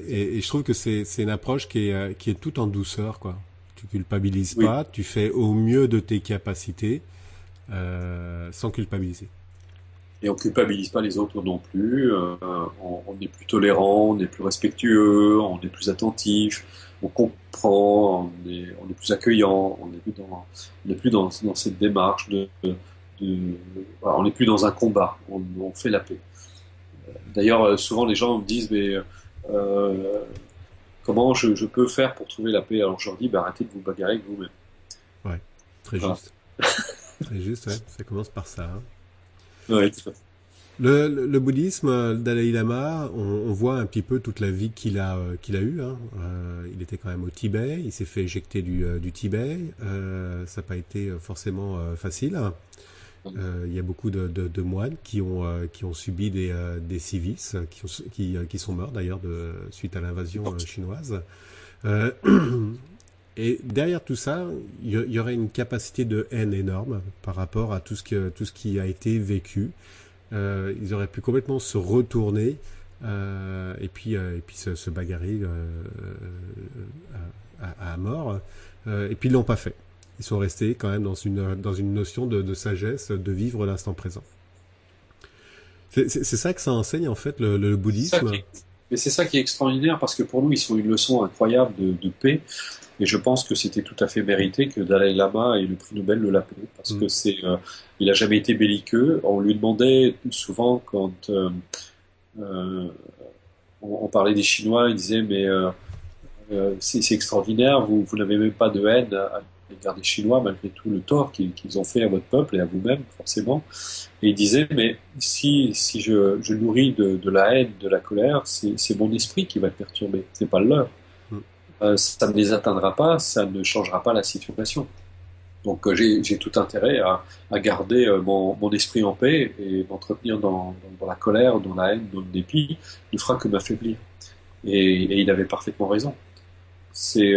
Et je trouve que c'est une approche qui est toute en douceur, quoi. Tu culpabilises Oui. pas, tu fais au mieux de tes capacités, sans culpabiliser. Et on culpabilise pas les autres non plus. On est plus tolérant, on est plus respectueux, on est plus attentif, on comprend, on est plus accueillant, on est plus dans cette démarche voilà, on n'est plus dans un combat, on fait la paix. D'ailleurs, souvent les gens me disent mais euh, comment je peux faire pour trouver la paix? Alors je leur dis bah, arrêtez de vous bagarrer avec vous-même. Ouais, très Voilà. juste. Très juste, ouais. Ça commence par ça, hein. Ouais, tout à fait. Le bouddhisme, le Dalai Lama, on voit un petit peu toute la vie qu'il a eue, hein. Il était quand même au Tibet, il s'est fait éjecter du Tibet. Ça n'a pas été forcément facile. Il y a beaucoup de moines qui ont subi des sévices, qui sont morts d'ailleurs suite à l'invasion chinoise. Euh, et derrière tout ça, il y aurait une capacité de haine énorme par rapport à tout ce qui a été vécu. Ils auraient pu complètement se retourner et puis se bagarrer à mort. Et puis ils l'ont pas fait. Ils sont restés quand même dans une notion de sagesse, de vivre l'instant présent. C'est ça que ça enseigne en fait le Ça bouddhisme. qui est- Mais c'est ça qui est extraordinaire parce que pour nous, ils sont une leçon incroyable de paix. Et je pense que c'était tout à fait mérité que Dalai Lama ait le prix Nobel de la paix parce Mm. que il a jamais été belliqueux. On lui demandait souvent quand euh, on parlait des Chinois, il disait mais c'est extraordinaire, vous n'avez même pas de haine à l'égard des Chinois malgré tout le tort qu'ils ont fait à votre peuple et à vous-même forcément. Et il disait, mais si je nourris de la haine, de la colère, c'est mon esprit qui va être perturbé, c'est pas le leur. Mm. Ça ne les atteindra pas, ça ne changera pas la situation. Donc j'ai tout intérêt à garder mon esprit en paix et m'entretenir dans la colère, dans la haine, dans le dépit, ne fera que m'affaiblir. Et il avait parfaitement raison. C'est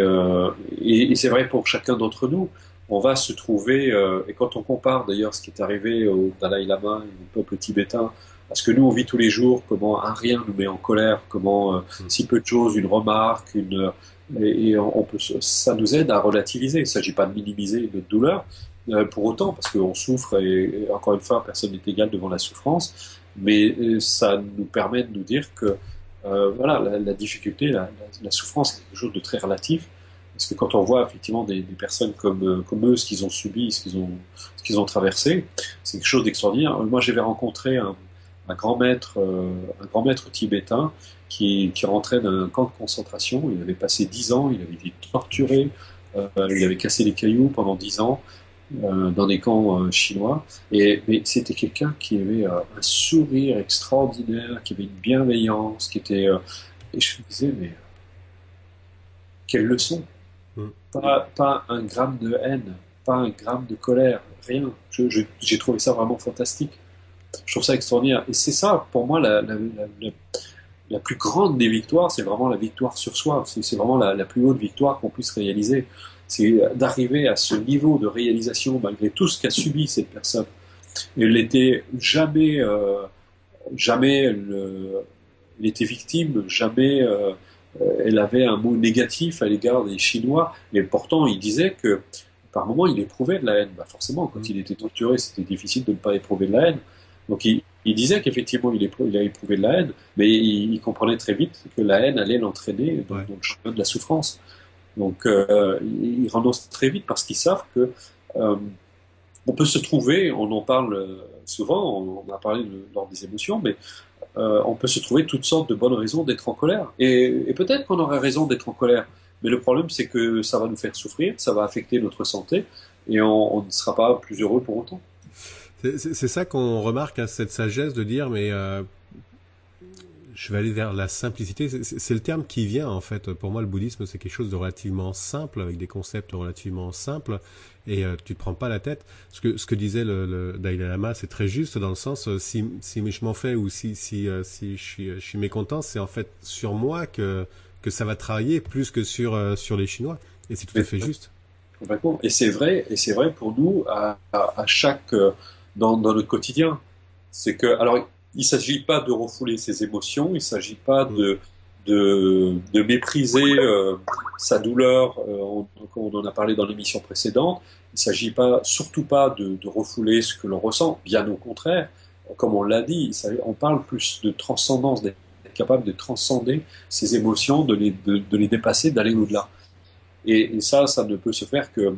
et c'est vrai pour chacun d'entre nous. On va se trouver et quand on compare d'ailleurs ce qui est arrivé au Dalai Lama et au peuple tibétain, parce que nous on vit tous les jours comment un rien nous met en colère, comment Mm. si peu de choses, une remarque, et on peut ça nous aide à relativiser. Il ne s'agit pas de minimiser notre douleur pour autant parce qu'on souffre et encore une fois personne n'est égal devant la souffrance, mais ça nous permet de nous dire que voilà, la difficulté, la souffrance, c'est quelque chose de très relatif. Parce que quand on voit effectivement des personnes comme eux, ce qu'ils ont subi, ce qu'ils ont traversé, c'est quelque chose d'extraordinaire. Moi, j'avais rencontré un grand maître tibétain qui rentrait d'un camp de concentration. Il avait passé 10 ans, il avait été torturé, il avait cassé les cailloux pendant 10 ans dans des camps chinois. Mais c'était quelqu'un qui avait un sourire extraordinaire, qui avait une bienveillance, et je me disais, mais quelle leçon! Mm. Pas un gramme de haine, pas un gramme de colère, rien. J'ai trouvé ça vraiment fantastique. Je trouve ça extraordinaire. Et c'est ça, pour moi, la plus grande des victoires, c'est vraiment la victoire sur soi. C'est vraiment la plus haute victoire qu'on puisse réaliser. C'est d'arriver à ce niveau de réalisation malgré tout ce qu'a subi cette personne. Elle n'était jamais elle était victime, jamais elle avait un mot négatif à l'égard des Chinois. Et pourtant, il disait que par moments, il éprouvait de la haine. Bah forcément, quand il était torturé, c'était difficile de ne pas éprouver de la haine. Donc il disait qu'effectivement, il a éprouvé de la haine, mais il comprenait très vite que la haine allait l'entraîner dans le chemin de la souffrance. Donc ils renoncent très vite parce qu'ils savent que on peut se trouver, on en parle souvent, on a parlé lors des émotions, mais on peut se trouver toutes sortes de bonnes raisons d'être en colère. Et peut-être qu'on aurait raison d'être en colère, mais le problème c'est que ça va nous faire souffrir, ça va affecter notre santé, et on ne sera pas plus heureux pour autant. C'est ça qu'on remarque, hein, cette sagesse de dire, mais je vais aller vers la simplicité. C'est le terme qui vient, en fait. Pour moi, le bouddhisme, c'est quelque chose de relativement simple, avec des concepts relativement simples, et tu te prends pas la tête. Ce que disait le Dalai Lama, c'est très juste, dans le sens, si je m'en fais, ou si je suis mécontent, c'est en fait sur moi que ça va travailler, plus que sur les Chinois. Et c'est tout à fait juste. Complètement. Et c'est vrai pour nous, à chaque, dans notre quotidien. C'est que, alors, il ne s'agit pas de refouler ses émotions, il ne s'agit pas de mépriser sa douleur, on en a parlé dans l'émission précédente. Il ne s'agit surtout pas de refouler ce que l'on ressent, bien au contraire. Comme on l'a dit, on parle plus de transcendance, d'être capable de transcender ses émotions, de les dépasser, d'aller au-delà. Et ça ne peut se faire que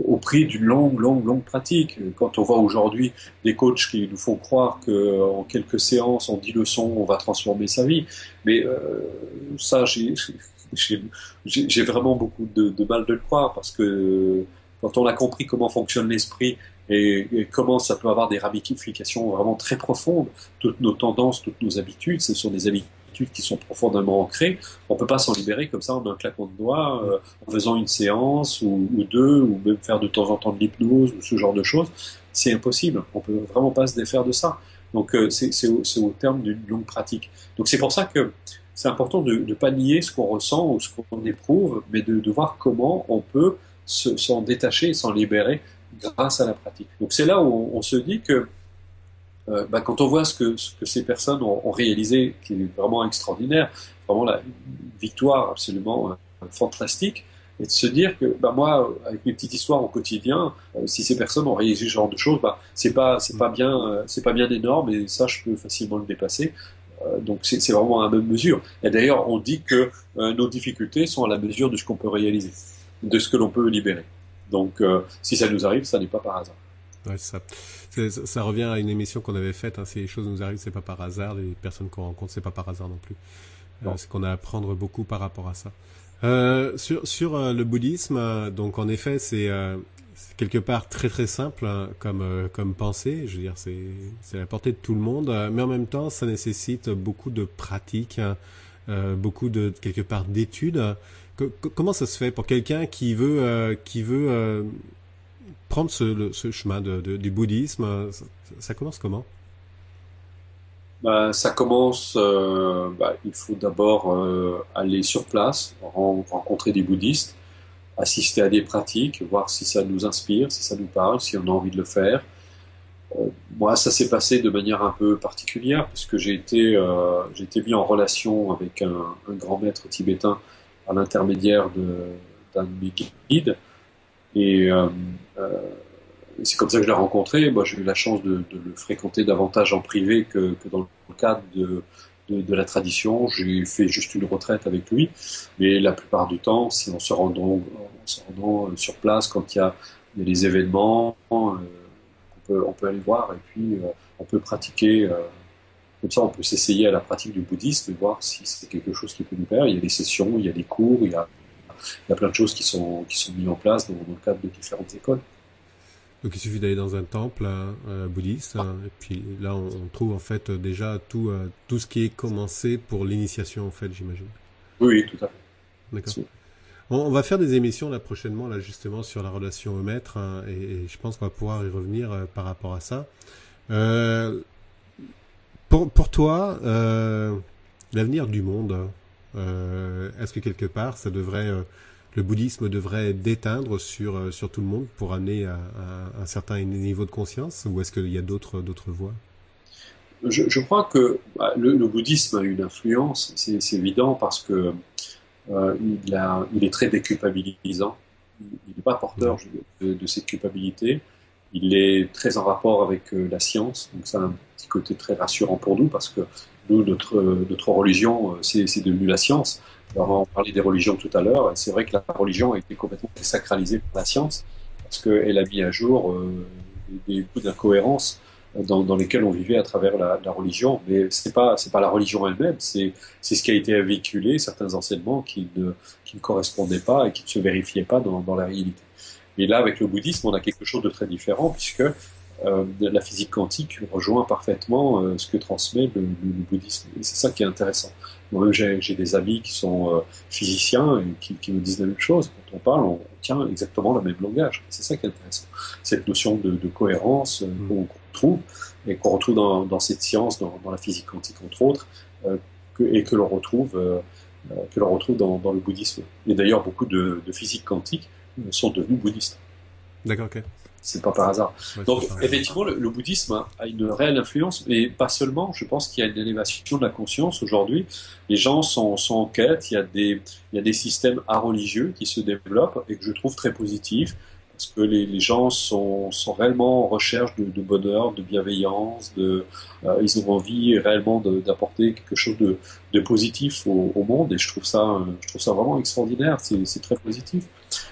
au prix d'une longue pratique. Quand on voit aujourd'hui des coachs qui nous font croire qu'en quelques séances, en 10 leçons, on va transformer sa vie, mais ça, j'ai vraiment beaucoup de mal de le croire, parce que quand on a compris comment fonctionne l'esprit et comment ça peut avoir des ramifications vraiment très profondes, toutes nos tendances, toutes nos habitudes, ce sont des habitudes qui sont profondément ancrées. On ne peut pas s'en libérer comme ça en un claquement de doigts, en faisant une séance ou deux, ou même faire de temps en temps de l'hypnose ou ce genre de choses. C'est impossible. On ne peut vraiment pas se défaire de ça. Donc c'est au terme d'une longue pratique. Donc c'est pour ça que c'est important de ne pas nier ce qu'on ressent ou ce qu'on éprouve, mais de voir comment on peut s'en détacher et s'en libérer grâce à la pratique. Donc c'est là où on se dit que quand on voit ce que ces personnes ont réalisé, qui est vraiment extraordinaire, vraiment une victoire absolument fantastique, et de se dire que moi, avec mes petites histoires au quotidien, si ces personnes ont réalisé ce genre de choses, c'est pas bien énorme, et ça je peux facilement le dépasser. Donc c'est vraiment à la même mesure. Et d'ailleurs, on dit que nos difficultés sont à la mesure de ce qu'on peut réaliser, de ce que l'on peut libérer. Donc si ça nous arrive, ça n'est pas par hasard. Ouais, ça revient à une émission qu'on avait faite, hein, si les choses nous arrivent, c'est pas par hasard, les personnes qu'on rencontre, c'est pas par hasard non plus. C'est qu'on a à apprendre beaucoup par rapport à ça. Sur le bouddhisme, donc en effet, c'est quelque part très très simple, hein, comme pensée. Je veux dire, c'est à la portée de tout le monde, mais en même temps, ça nécessite beaucoup de pratique, hein, beaucoup de quelque part d'études. Comment ça se fait pour quelqu'un qui veut prendre ce chemin du bouddhisme? Ça commence comment? Ça commence, il faut d'abord aller sur place, rencontrer des bouddhistes, assister à des pratiques, voir si ça nous inspire, si ça nous parle, si on a envie de le faire. Moi, ça s'est passé de manière un peu particulière, puisque j'ai été mis en relation avec un grand maître tibétain à l'intermédiaire d'un de mes guides. Et c'est comme ça que je l'ai rencontré. Moi, j'ai eu la chance de le fréquenter davantage en privé que dans le cadre de la tradition. J'ai fait juste une retraite avec lui. Mais la plupart du temps, si on se rendant sur place, quand il y a des événements qu'on on peut aller voir et puis on peut pratiquer. Comme ça, on peut s'essayer à la pratique du bouddhisme et voir si c'est quelque chose qui peut nous plaire. Il y a des sessions, il y a des cours, il y a plein de choses qui sont mises en place dans le cadre de différentes écoles. Donc il suffit d'aller dans un temple bouddhiste, et puis là on trouve en fait déjà tout ce qui est commencé pour l'initiation en fait, j'imagine. Oui, tout à fait. D'accord. On va faire des émissions là prochainement là justement sur la relation au maître, et je pense qu'on va pouvoir y revenir par rapport à ça. Pour toi, l'avenir du monde, est-ce que quelque part le bouddhisme devrait déteindre sur tout le monde pour amener à un certain niveau de conscience, ou est-ce qu'il y a d'autres voies? Je crois que le bouddhisme a une influence, c'est évident, parce que il est très déculpabilisant. Il n'est pas porteur de cette culpabilité. Il est très en rapport avec la science, donc ça a un petit côté très rassurant pour nous, parce que nous, notre religion, c'est devenu la science. Alors, on parlait des religions tout à l'heure, et c'est vrai que la religion a été complètement désacralisée par la science, parce qu'elle a mis à jour des bouts d'incohérence dans lesquels on vivait à travers la religion. Mais c'est pas la religion elle-même, c'est ce qui a été véhiculé, certains enseignements qui ne correspondaient pas et qui ne se vérifiaient pas dans la réalité. Et là, avec le bouddhisme, on a quelque chose de très différent, puisque la physique quantique rejoint parfaitement ce que transmet le bouddhisme. Et c'est ça qui est intéressant. Moi-même, j'ai des amis qui sont physiciens et qui me disent la même chose. Quand on parle, on tient exactement le même langage. C'est ça qui est intéressant. Cette notion de cohérence qu'on trouve, et qu'on retrouve dans cette science, dans la physique quantique entre autres, que l'on retrouve dans le bouddhisme. Et d'ailleurs, beaucoup de physiques quantiques sont devenus bouddhistes. D'accord, ok. C'est pas par hasard. Ouais, Donc, effectivement, le bouddhisme a une réelle influence, mais pas seulement. Je pense qu'il y a une élévation de la conscience aujourd'hui. Les gens sont en quête. Il y a des systèmes religieux qui se développent et que je trouve très positifs, parce que les gens sont réellement en recherche de bonheur, de bienveillance, ils ont envie réellement d'apporter quelque chose de positif au monde, et je trouve ça vraiment extraordinaire. C'est très positif.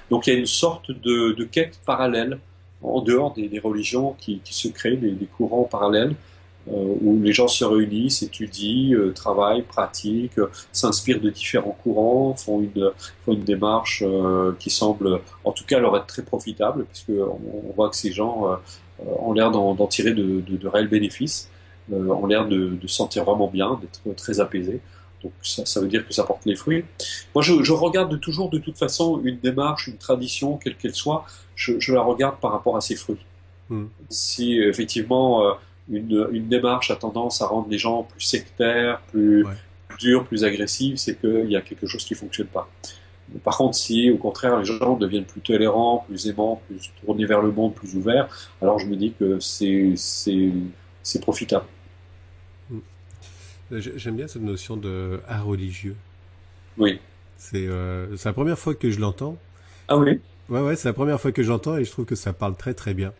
Donc, il y a une sorte de quête parallèle en dehors des religions qui se créent, des courants parallèles où les gens se réunissent, étudient, travaillent, pratiquent, s'inspirent de différents courants, font une démarche qui semble, en tout cas, leur être très profitable, puisque on voit que ces gens ont l'air d'en tirer de réels bénéfices, ont l'air de se sentir vraiment bien, d'être très apaisés. Donc ça veut dire que ça porte les fruits. Moi, je regarde toujours de toute façon une démarche, une tradition, quelle qu'elle soit, je la regarde par rapport à ses fruits. Si effectivement une démarche a tendance à rendre les gens plus sectaires, plus durs, plus agressifs, c'est qu'il y a quelque chose qui fonctionne pas. Par contre, si au contraire les gens deviennent plus tolérants, plus aimants, plus tournés vers le monde, plus ouverts, alors je me dis que c'est profitable. J'aime bien cette notion de art religieux. Oui. C'est la première fois que je l'entends. Ah oui? Ouais, c'est la première fois que j'entends, et je trouve que ça parle très très bien.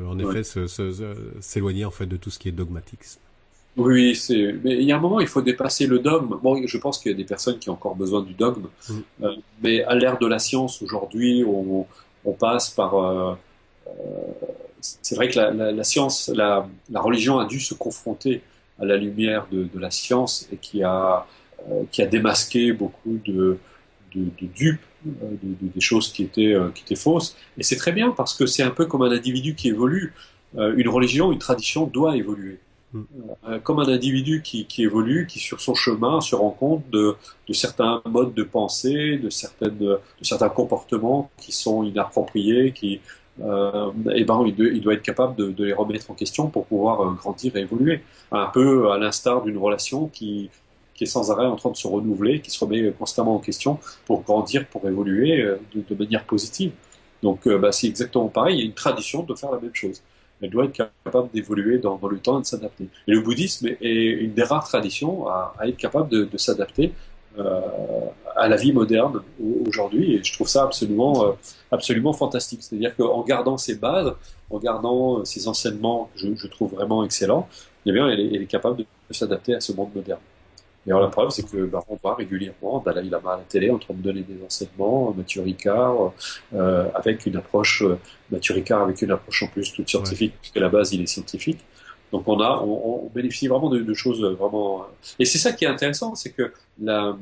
En effet, s'éloigner en fait de tout ce qui est dogmatisme. Oui, mais il y a un moment, il faut dépasser le dogme. Bon, je pense qu'il y a des personnes qui ont encore besoin du dogme, mais à l'ère de la science aujourd'hui, on passe par. C'est vrai que la science, la religion a dû se confronter à la lumière de la science, et qui a démasqué beaucoup de dupes, des choses qui étaient fausses. Et c'est très bien, parce que c'est un peu comme un individu qui évolue. Une religion, une tradition doit évoluer. Comme un individu qui évolue, qui sur son chemin se rend compte de certains modes de pensée, de certains comportements qui sont inappropriés, et ben il doit être capable de les remettre en question pour pouvoir grandir et évoluer. Un peu à l'instar d'une relation qui est sans arrêt en train de se renouveler, qui se remet constamment en question pour grandir, pour évoluer de manière positive. Donc c'est exactement pareil, il y a une tradition de faire la même chose. Elle doit être capable d'évoluer dans le temps et de s'adapter. Et le bouddhisme est une des rares traditions à être capable de s'adapter à la vie moderne aujourd'hui, et je trouve ça absolument fantastique. C'est-à-dire qu'en gardant ses bases, en gardant ses enseignements, je trouve vraiment excellents, eh bien, elle est capable de s'adapter à ce monde moderne. Et alors, le problème, c'est que on voit régulièrement Dalai Lama à la télé en train de donner des enseignements, Mathieu Ricard, avec une approche, Mathieu Ricard avec une approche en plus toute Ouais. scientifique, puisque à la base, il est scientifique. Donc, on bénéficie vraiment de choses vraiment. Et c'est ça qui est intéressant, c'est que la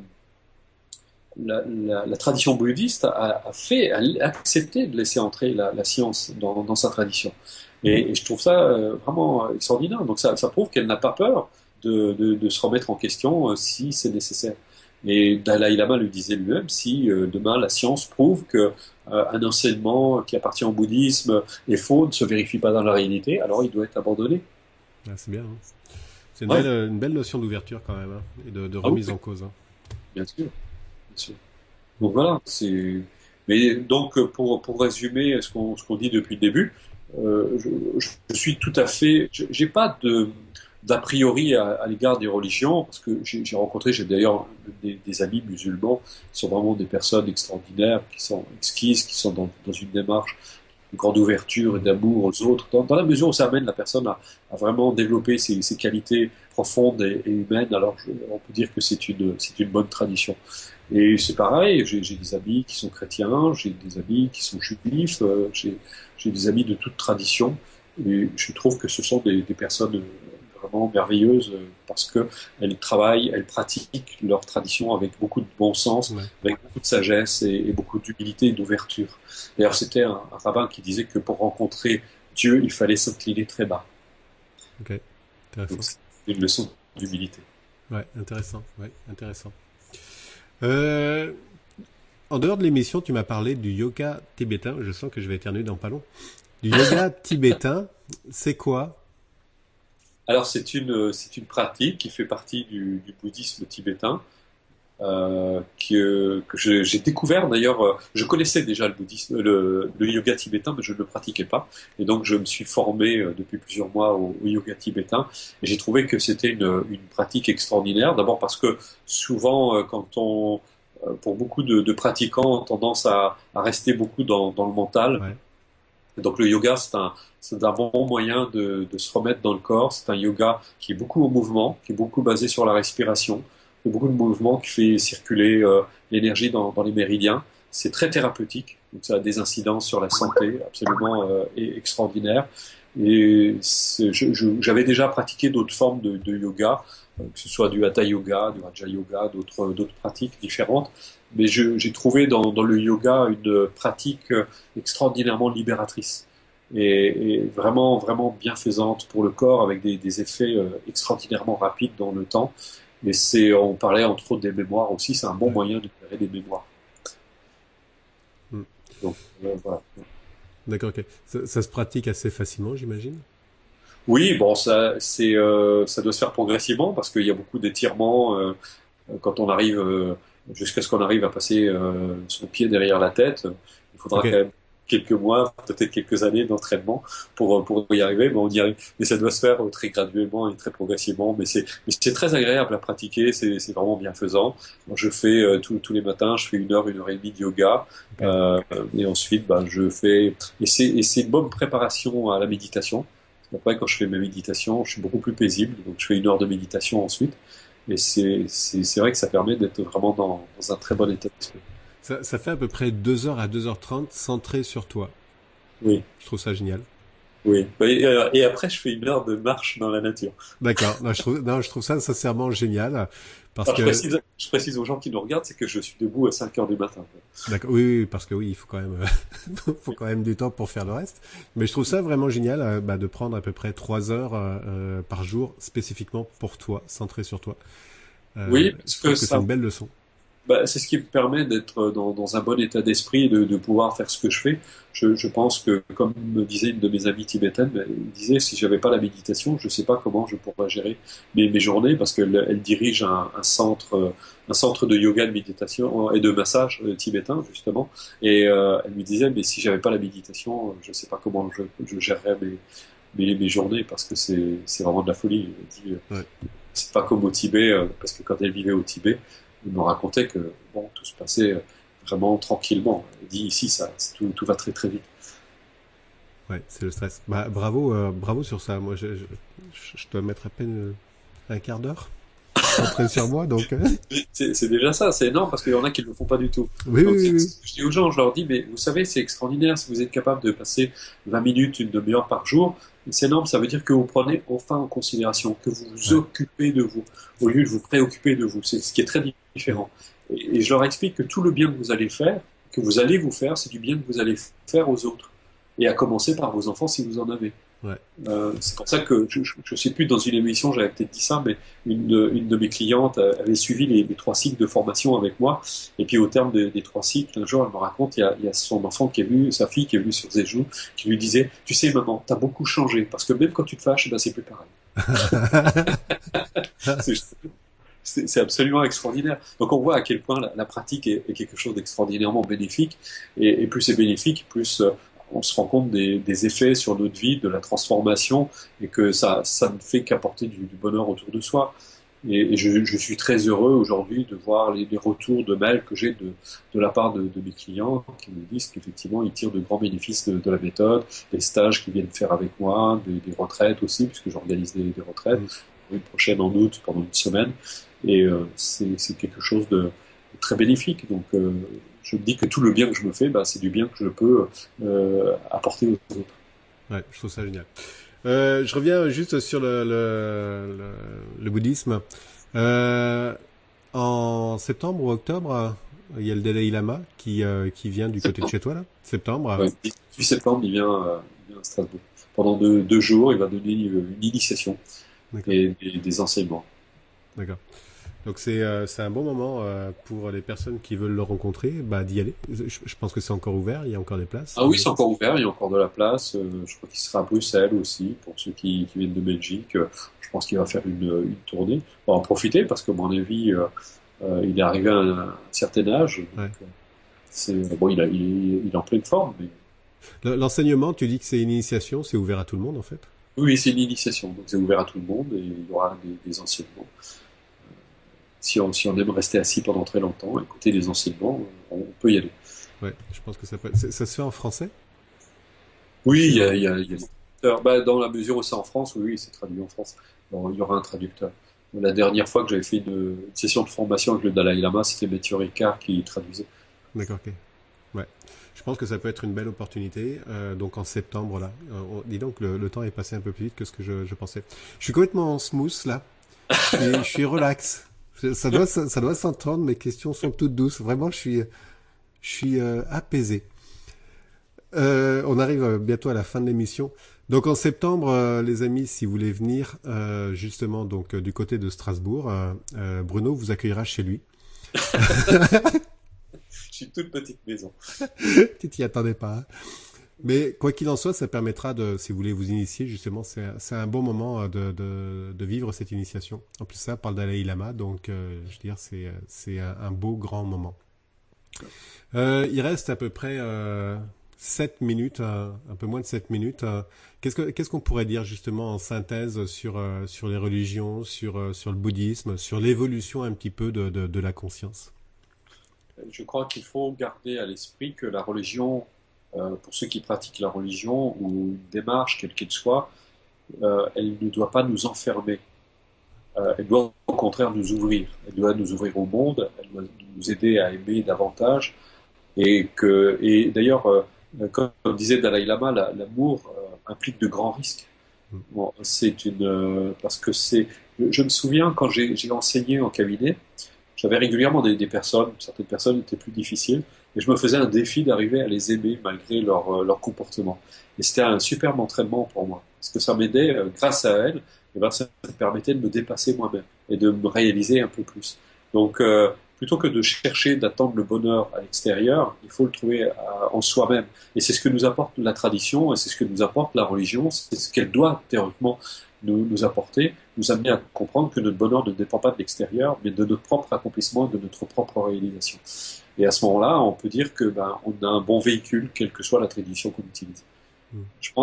tradition bouddhiste a accepté de laisser entrer la science dans sa tradition. Et je trouve ça vraiment extraordinaire. Donc ça prouve qu'elle n'a pas peur de se remettre en question si c'est nécessaire. Et Dalai Lama le disait lui-même, si demain la science prouve que un enseignement qui appartient au bouddhisme est faux, ne se vérifie pas dans la réalité, alors il doit être abandonné. Ah, c'est bien. Hein. C'est Ouais. une belle notion d'ouverture quand même, hein, et de Ah oui, remise en cause. Hein. bien sûr. Bien sûr. Donc voilà, c'est. Mais donc pour résumer ce qu'on dit depuis le début, je suis tout à fait. J'ai pas d'a priori à l'égard des religions parce que j'ai d'ailleurs des amis musulmans qui sont vraiment des personnes extraordinaires, qui sont exquises, qui sont dans une démarche de grande ouverture et d'amour aux autres, dans la mesure où ça amène la personne à vraiment développer ses qualités profondes et humaines. Alors on peut dire que c'est une bonne tradition. Et c'est pareil, j'ai des amis qui sont chrétiens, j'ai des amis qui sont juifs, j'ai des amis de toute tradition, et je trouve que ce sont des personnes vraiment merveilleuses parce que elles travaillent, elles pratiquent leur tradition avec beaucoup de bon sens, Ouais. avec beaucoup de sagesse et beaucoup d'humilité et d'ouverture. D'ailleurs, c'était un rabbin qui disait que pour rencontrer Dieu, il fallait s'incliner très bas. Ok. Donc Intéressant. c'est une leçon d'humilité. Ouais, intéressant. Ouais, intéressant. Euh, En dehors de l'émission, tu m'as parlé du yoga tibétain. Je sens que je vais éternuer dans pas long. Du yoga tibétain, c'est quoi? Alors c'est une pratique qui fait partie du bouddhisme tibétain que j'ai découvert d'ailleurs. Je connaissais déjà le bouddhisme, le yoga tibétain, mais je ne le pratiquais pas. Et donc je me suis formé depuis plusieurs mois au yoga tibétain. Et j'ai trouvé que c'était une pratique extraordinaire. D'abord parce que souvent, pour beaucoup de pratiquants, ont tendance à rester beaucoup dans le mental. Ouais. Et donc le yoga, c'est un bon moyen de se remettre dans le corps. C'est un yoga qui est beaucoup au mouvement, qui est beaucoup basé sur la respiration, qui a beaucoup de mouvement, qui fait circuler l'énergie dans les méridiens. C'est très thérapeutique, donc ça a des incidences sur la santé absolument extraordinaires. Et j'avais déjà pratiqué d'autres formes de yoga, que ce soit du hatha yoga, du raja yoga, d'autres pratiques différentes. Mais j'ai trouvé dans le yoga une pratique extraordinairement libératrice et vraiment, vraiment bienfaisante pour le corps avec des effets extraordinairement rapides dans le temps. Et on parlait entre autres des mémoires aussi, c'est un bon Ouais. moyen de gérer des mémoires. Hmm. Donc voilà. D'accord, ok. Ça se pratique assez facilement, j'imagine. Oui, bon, ça doit se faire progressivement parce qu'il y a beaucoup d'étirements quand on arrive jusqu'à ce qu'on arrive à passer son pied derrière la tête. Il faudra Ok. quand même quelques mois, peut-être quelques années d'entraînement pour y arriver, mais on y arrive. Mais ça doit se faire très graduellement et très progressivement. Mais c'est très agréable à pratiquer, c'est vraiment bienfaisant. Moi, je fais tous les matins, je fais 1 heure et demie de yoga. Ok. Et ensuite, ben, c'est une bonne préparation à la méditation. Après, quand je fais ma méditation, je suis beaucoup plus paisible. Donc, je fais 1 heure de méditation ensuite. Et c'est vrai que ça permet d'être vraiment dans un très bon état d'esprit. Ça fait à peu près 2 heures à 2h30 centré sur toi. Oui, Je trouve ça génial. oui. Et après, je fais 1 heure de marche dans la nature. D'accord. Non, je trouve ça sincèrement génial. Parce Alors, je que, précise, je précise aux gens qui nous regardent, c'est que je suis debout à 5 heures du matin. d'accord, oui, oui, parce que oui, il faut quand même, faut quand même du temps pour faire le reste. Mais je trouve ça vraiment génial, de prendre à peu près 3 heures par jour spécifiquement pour toi, centré sur toi. Oui, parce Je que trouve que c'est une belle leçon. c'est ce qui me permet d'être dans un bon état d'esprit, de pouvoir faire ce que je fais. Je pense que, comme me disait une de mes amies tibétaines, elle disait, si j'avais pas la méditation, je sais pas comment je pourrais gérer mes journées, parce qu'elle dirige un centre de yoga, de méditation et de massage tibétain, justement. Et elle me disait, mais si j'avais pas la méditation, je sais pas comment je gérerais mes journées, parce que c'est vraiment de la folie. Elle dit, Ouais. c'est pas comme au Tibet, parce que quand elle vivait au Tibet, il me racontait que bon, tout se passait vraiment tranquillement. Il dit ici, tout va très très vite. Ouais, c'est le stress. Bah, bravo, bravo sur ça. Moi, je dois mettre à peine un quart d'heure. concentré sur moi, donc. C'est déjà ça, c'est énorme parce qu'il y en a qui ne le font pas du tout. Oui, Donc, oui, oui, oui. je dis aux gens, je leur dis, mais vous savez, c'est extraordinaire si vous êtes capable de passer 20 minutes, une demi-heure par jour. C'est énorme, ça veut dire que vous prenez enfin en considération, que vous vous Ouais. occupez de vous, au lieu de vous préoccuper de vous. C'est ce qui est très différent. Et je leur explique que tout le bien que vous allez faire, que vous allez vous faire, c'est du bien que vous allez faire aux autres. Et à commencer par vos enfants si vous en avez. Ouais. C'est pour ça que je sais plus dans une émission, j'avais peut-être dit ça, mais une de mes clientes avait suivi les 3 cycles de formation avec moi. Et puis au terme des 3 cycles, un jour, elle me raconte, il y a son enfant qui est venu, sa fille qui est venue sur ses genoux, qui lui disait, tu sais, maman, t'as beaucoup changé, parce que même quand tu te fâches, ben, c'est plus pareil. C'est c'est absolument extraordinaire. Donc on voit à quel point la pratique est quelque chose d'extraordinairement bénéfique. Et plus c'est bénéfique, plus on se rend compte des effets sur notre vie, de la transformation, et que ça ne fait qu'apporter du bonheur autour de soi. Et je suis très heureux aujourd'hui de voir les retours de mails que j'ai de la part de mes clients qui me disent qu'effectivement ils tirent de grands bénéfices de la méthode, des stages qu'ils viennent faire avec moi, des retraites aussi, puisque j'organise des retraites, une prochaine en août pendant une semaine. Et c'est quelque chose de très bénéfique. Donc je me dis que tout le bien que je me fais, bah, c'est du bien que je peux apporter aux autres. Ouais, je trouve ça génial. Je reviens juste sur le bouddhisme. Euh, En septembre ou octobre, il y a le Dalai Lama qui vient du côté de Septembre. chez toi, là. Septembre. Ouais, 18 septembre, il vient à Strasbourg. Pendant 2 jours, il va donner une initiation D'accord. et des enseignements. D'accord. Donc c'est un bon moment pour les personnes qui veulent le rencontrer, bah d'y aller. Je pense que c'est encore ouvert, il y a encore des places. Ah oui, c'est encore ouvert, il y a encore de la place. Je crois qu'il sera à Bruxelles aussi, pour ceux qui viennent de Belgique. Je pense qu'il va faire une tournée. On va en profiter parce que, à mon avis, il est arrivé à un certain âge. Donc, Ouais. bon, il est en pleine forme, mais L'enseignement, tu dis que c'est une initiation, c'est ouvert à tout le monde en fait. oui, c'est une initiation. Donc, c'est ouvert à tout le monde et il y aura des enseignements. Si on aime rester assis pendant très longtemps, écouter les enseignements, on peut y aller. Ouais, je pense que ça se fait en français. Oui, Sur, il y a des traducteurs. Bah, dans la mesure où c'est en France, oui, c'est traduit en France. Alors, il y aura un traducteur. La dernière fois que j'avais fait une session de formation avec le Dalai Lama, c'était Mathieu Ricard qui traduisait. D'accord, ok. Ouais. Je pense que ça peut être une belle opportunité. Donc en septembre là, dis donc le temps est passé un peu plus vite que ce que je pensais. Je suis complètement en smooth là. Je suis relax. Ça doit s'entendre. Mes questions sont toutes douces. Vraiment, je suis apaisé. On arrive bientôt à la fin de l'émission. Donc en septembre, les amis, si vous voulez venir justement donc du côté de Strasbourg, Bruno vous accueillera chez lui. J'ai une toute petite maison. Tu t'y attendais pas, hein. Mais quoi qu'il en soit, ça permettra de, si vous voulez vous initier, justement, c'est un bon moment de vivre cette initiation. En plus, ça par le Dalai Lama, donc je veux dire, c'est un beau grand moment. Il reste à peu près 7 minutes, un peu moins de 7 minutes. Qu'est-ce qu'on pourrait dire justement en synthèse sur les religions, sur le bouddhisme, sur l'évolution un petit peu de la conscience? Je crois qu'il faut garder à l'esprit que la religion, pour ceux qui pratiquent la religion ou une démarche, quelle qu'elle soit, elle ne doit pas nous enfermer. Elle doit au contraire nous ouvrir. Elle doit nous ouvrir au monde, elle doit nous aider à aimer davantage. Et d'ailleurs, comme disait Dalai Lama, l'amour implique de grands risques. Mm. Bon, parce que je me souviens quand j'ai enseigné en cabinet, j'avais régulièrement des personnes, certaines personnes étaient plus difficiles, et je me faisais un défi d'arriver à les aimer malgré leur comportement. Et c'était un superbe entraînement pour moi, parce que ça m'aidait, grâce à elles, et ben, ça me permettait de me dépasser moi-même et de me réaliser un peu plus. Donc, plutôt que de chercher, d'attendre le bonheur à l'extérieur, il faut le trouver en soi-même. Et c'est ce que nous apporte la tradition, et c'est ce que nous apporte la religion, c'est ce qu'elle doit théoriquement nous apporter, nous amener à comprendre que notre bonheur ne dépend pas de l'extérieur, mais de notre propre accomplissement, de notre propre réalisation. Et à ce moment-là, on peut dire que on a un bon véhicule, quelle que soit la tradition qu'on utilise. Mm.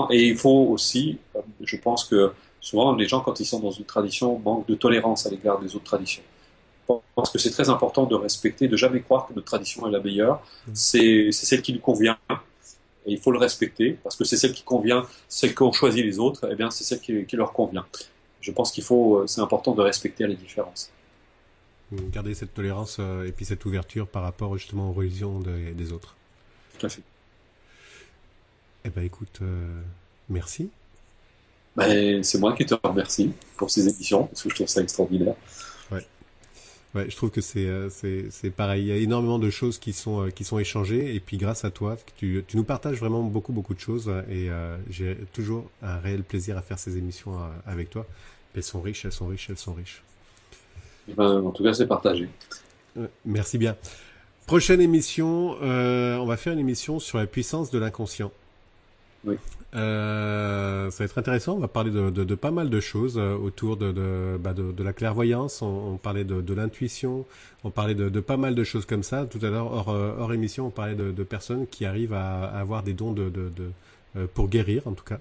Et il faut aussi, je pense que souvent les gens, quand ils sont dans une tradition, manquent de tolérance à l'égard des autres traditions. Je pense que c'est très important de respecter, de jamais croire que notre tradition est la meilleure. Mm. C'est celle qui nous convient. Et il faut le respecter, parce que c'est celle qui convient, celle qu'ont choisi les autres, eh bien, c'est celle qui leur convient. Je pense c'est important de respecter les différences. Garder cette tolérance et puis cette ouverture par rapport justement aux religions des autres. Tout à fait. Eh ben écoute, merci. Ben, c'est moi qui te remercie pour ces émissions, parce que je trouve ça extraordinaire. Ouais. Ouais, je trouve que c'est pareil. Il y a énormément de choses qui sont échangées et puis grâce à toi, tu nous partages vraiment beaucoup de choses et j'ai toujours un réel plaisir à faire ces émissions avec toi. Elles sont riches, elles sont riches, elles sont riches. Ben, en tout cas, c'est partagé. Merci bien. Prochaine émission, on va faire une émission sur la puissance de l'inconscient. Oui. Ça va être intéressant. On va parler de pas mal de choses autour de la clairvoyance. On parlait de l'intuition. On parlait de pas mal de choses comme ça. Tout à l'heure, hors émission, on parlait de personnes qui arrivent à avoir des dons pour guérir, en tout cas.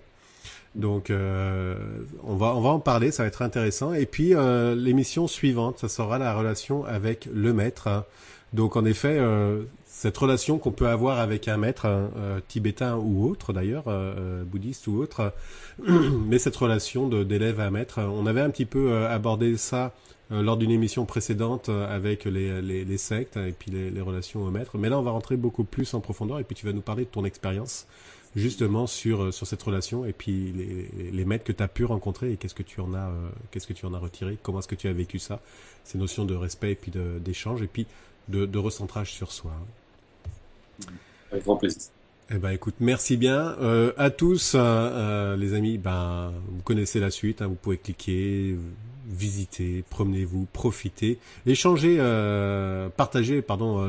Donc, on va en parler. Ça va être intéressant. Et puis, l'émission suivante, ça sera la relation avec le maître, hein. Donc, en effet, cette relation qu'on peut avoir avec un maître tibétain ou autre d'ailleurs, bouddhiste ou autre, mais cette relation d'élève à maître, on avait un petit peu abordé ça lors d'une émission précédente avec les sectes et puis les relations au maître. Mais là, on va rentrer beaucoup plus en profondeur et puis tu vas nous parler de ton expérience justement sur cette relation et puis les maîtres que tu as pu rencontrer et qu'est-ce que tu en as retiré, comment est-ce que tu as vécu ça, ces notions de respect et puis d'échange et puis de recentrage sur soi. Avec grand plaisir. Eh ben, écoute, merci bien à tous, les amis. Ben, vous connaissez la suite. Hein, vous pouvez cliquer, visiter, promenez-vous, profitez, échanger, partagez, pardon,